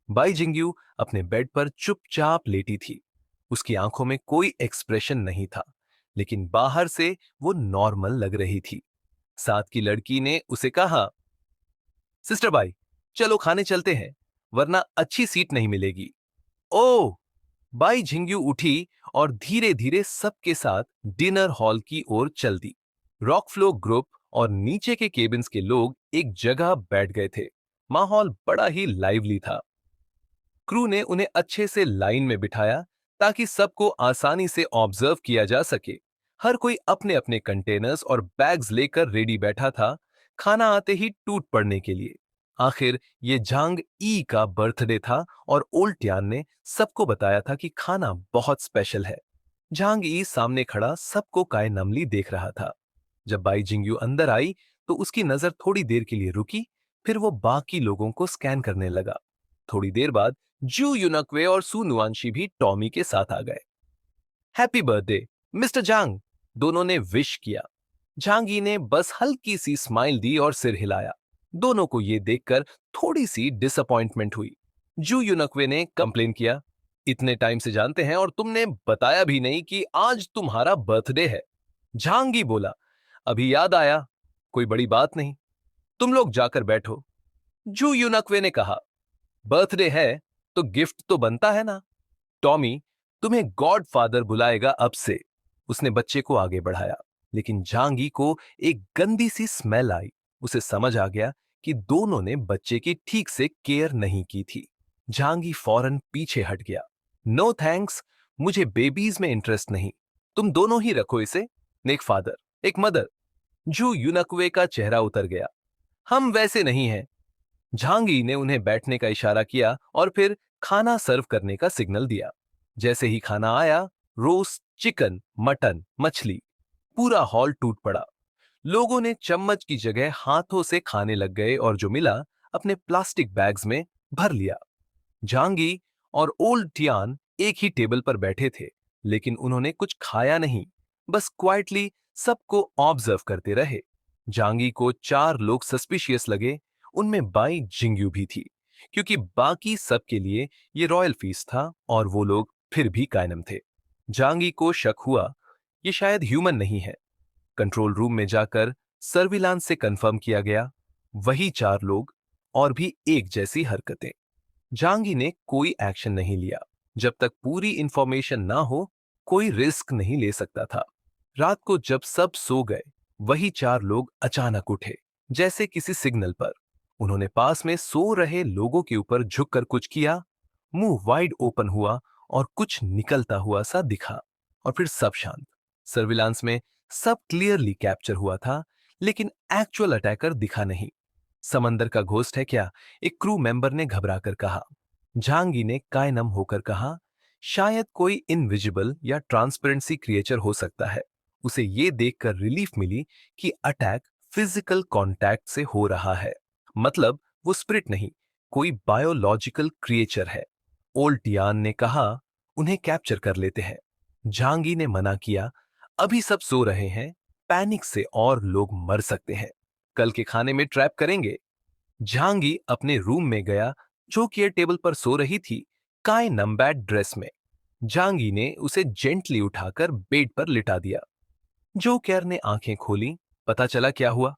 बाई जिंग्यू अपने बेड पर चुपचाप लेटी थी। उसकी आंखों में कोई एक्सप्रेशन नहीं था, लेकिन बाहर से वो नॉर्मल लग रही थी। साथ की लड़की ने उसे कहा, सिस्टर बाई, चलो खाने चलते हैं, वरना अच्छी सीट नहीं मिलेगी। ओह! बाई झिंग्यू उठी और धीरे धीरे सबके साथ डिनर हॉल की ओर चल दी। रॉकफ्लो ग्रुप और नीचे के केबिन्स के लोग एक जगह बैठ गए थे। माहौल बड़ा ही लाइवली था। क्रू ने उन्हें अच्छे से लाइन में बिठाया ताकि सबको आसानी से ऑब्जर्व किया जा सके। हर कोई अपने अपने कंटेनर्स और बैग्स लेकर रेडी बैठा था, खाना आते ही टूट पड़ने के लिए। आखिर ये झांग ई का बर्थडे था और ओल्ड ट्यान ने सबको बताया था कि खाना बहुत स्पेशल है। झांग ई सामने खड़ा सबको काय नमली देख रहा था। जब बाई जिंग्यू अंदर आई तो उसकी नजर थोड़ी देर के लिए रुकी, फिर वो बाकी लोगों को स्कैन करने लगा। थोड़ी देर बाद जू यूनक्वे और सू नुआंशी भी टॉमी के साथ आ गए। हैप्पी बर्थडे मिस्टर जांग, दोनों ने विश किया। झांगी ने बस हल्की सी स्माइल दी और सिर हिलाया। दोनों को यह देखकर थोड़ी सी डिसअपॉइंटमेंट हुई। जू यूनक्वे ने कंप्लेन किया, इतने टाइम से जानते हैं और तुमने बताया भी नहीं कि आज तुम्हारा बर्थडे है। झांगी बोला, अभी याद आया, कोई बड़ी बात नहीं, तुम लोग जाकर बैठो। जू यूनक्वे ने कहा, बर्थडे है तो गिफ्ट तो बनता है ना। टॉमी तुम्हें गॉड फादर बुलाएगा अब से। उसने बच्चे को आगे बढ़ाया, लेकिन झांगी को एक गंदी सी स्मेल आई। उसे समझ आ गया कि दोनों ने बच्चे की ठीक से केयर नहीं की थी। झांगी फौरन पीछे हट गया। नो थैंक्स, मुझे बेबीज में इंटरेस्ट नहीं, तुम दोनों ही रखो इसे। एक फादर, एक मदर। जू यूनक्वे का चेहरा उतर गया। हम वैसे नहीं हैं। झांगी ने उन्हें बैठने का इशारा किया और फिर खाना सर्व करने का सिग्नल दिया। जैसे ही खाना आया, रोस्ट, चिकन, मटन, मछली, पूरा हॉल टूट पड़ा। लोगों ने चम्मच की जगह हाथों से खाने लग गए और जो मिला अपने प्लास्टिक बैग्स में भर लिया। झांगी और ओल्ड टियान एक ही टेबल पर बैठे थे, लेकिन उन्होंने कुछ खाया नहीं, बस क्वाइटली सबको ऑब्जर्व करते रहे। झांगी को 4 लोग सस्पिशियस लगे, उनमें बाई जिंग्यू भी थी, क्योंकि बाकी सबके लिए ये रॉयल फीस्ट था और वो लोग फिर भी कायनम थे। जांगी को शक हुआ ये शायद ह्यूमन नहीं है। कंट्रोल रूम में जाकर सर्विलांस से कंफर्म किया गया, वही 4 लोग और भी एक जैसी हरकतें। जांगी ने कोई एक्शन नहीं लिया। जब तक पूरी इंफॉर्मेशन ना हो कोई रिस्क नहीं ले सकता था। रात को जब सब सो गए वही 4 लोग अचानक उठे, जैसे किसी सिग्नल पर। उन्होंने पास में सो रहे लोगों के ऊपर झुककर कुछ किया, मुंह वाइड ओपन हुआ और कुछ निकलता हुआ सा दिखा। और फिर सब शांत। सर्विलांस में सब क्लियरली कैप्चर हुआ था, लेकिन एक्चुअल अटैकर दिखा नहीं। समंदर का घोस्ट है क्या? एक क्रू मेंबर ने घबराकर कहा। झांगी ने कायनम होकर कहा, शायद कोई इनविजिबल या ट्रांसपेरेंसी क्रिएचर हो सकता है। उसे ये देखकर रिलीफ मिली कि अटैक फिजिकल कांटेक्ट से हो रहा है। मतलब वो स्पिरिट नहीं, कोई बायोलॉजिकल क्रिएचर है। ओल्ड टियान ने कहा, उन्हें कैप्चर कर लेते हैं। झांगी ने मना किया, अभी सब सो रहे हैं, पैनिक से और लोग मर सकते हैं। कल के खाने में ट्रैप करेंगे। झांगी अपने रूम में गया, जो केयर टेबल पर सो रही थी, काय नंबैट ड्रेस में। झांगी ने उसे जेंटली उठाकर बेड पर लिटा दिया। जो केयर ने आंखें खोली, पता चला क्या हुआ?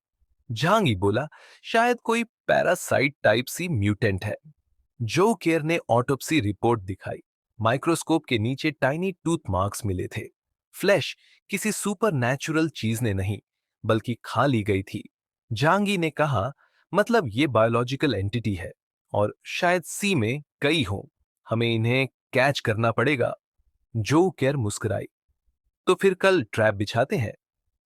झांगी बोला, शायद कोई पैरासाइट टाइप सी म्यूटेंट है। जो केयर ने ऑटोप्सी रिपोर्ट दिखाई। माइक्रोस्कोप के नीचे टाइनी टूथ मार्क्स मिले थे। फ्लैश किसी सुपर नेचुरल चीज ने नहीं, बल्कि खा ली गई थी। जांगी ने कहा, मतलब ये बायोलॉजिकल एंटिटी है और शायद सी में कई हों। हमें इन्हें कैच करना पड़ेगा। जो केयर मुस्कुराई, तो फिर कल ट्रैप बिछाते हैं।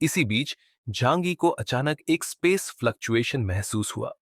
इसी बीच जांगी को अचानक एक स्पेस फ्लक्चुएशन महसूस हुआ।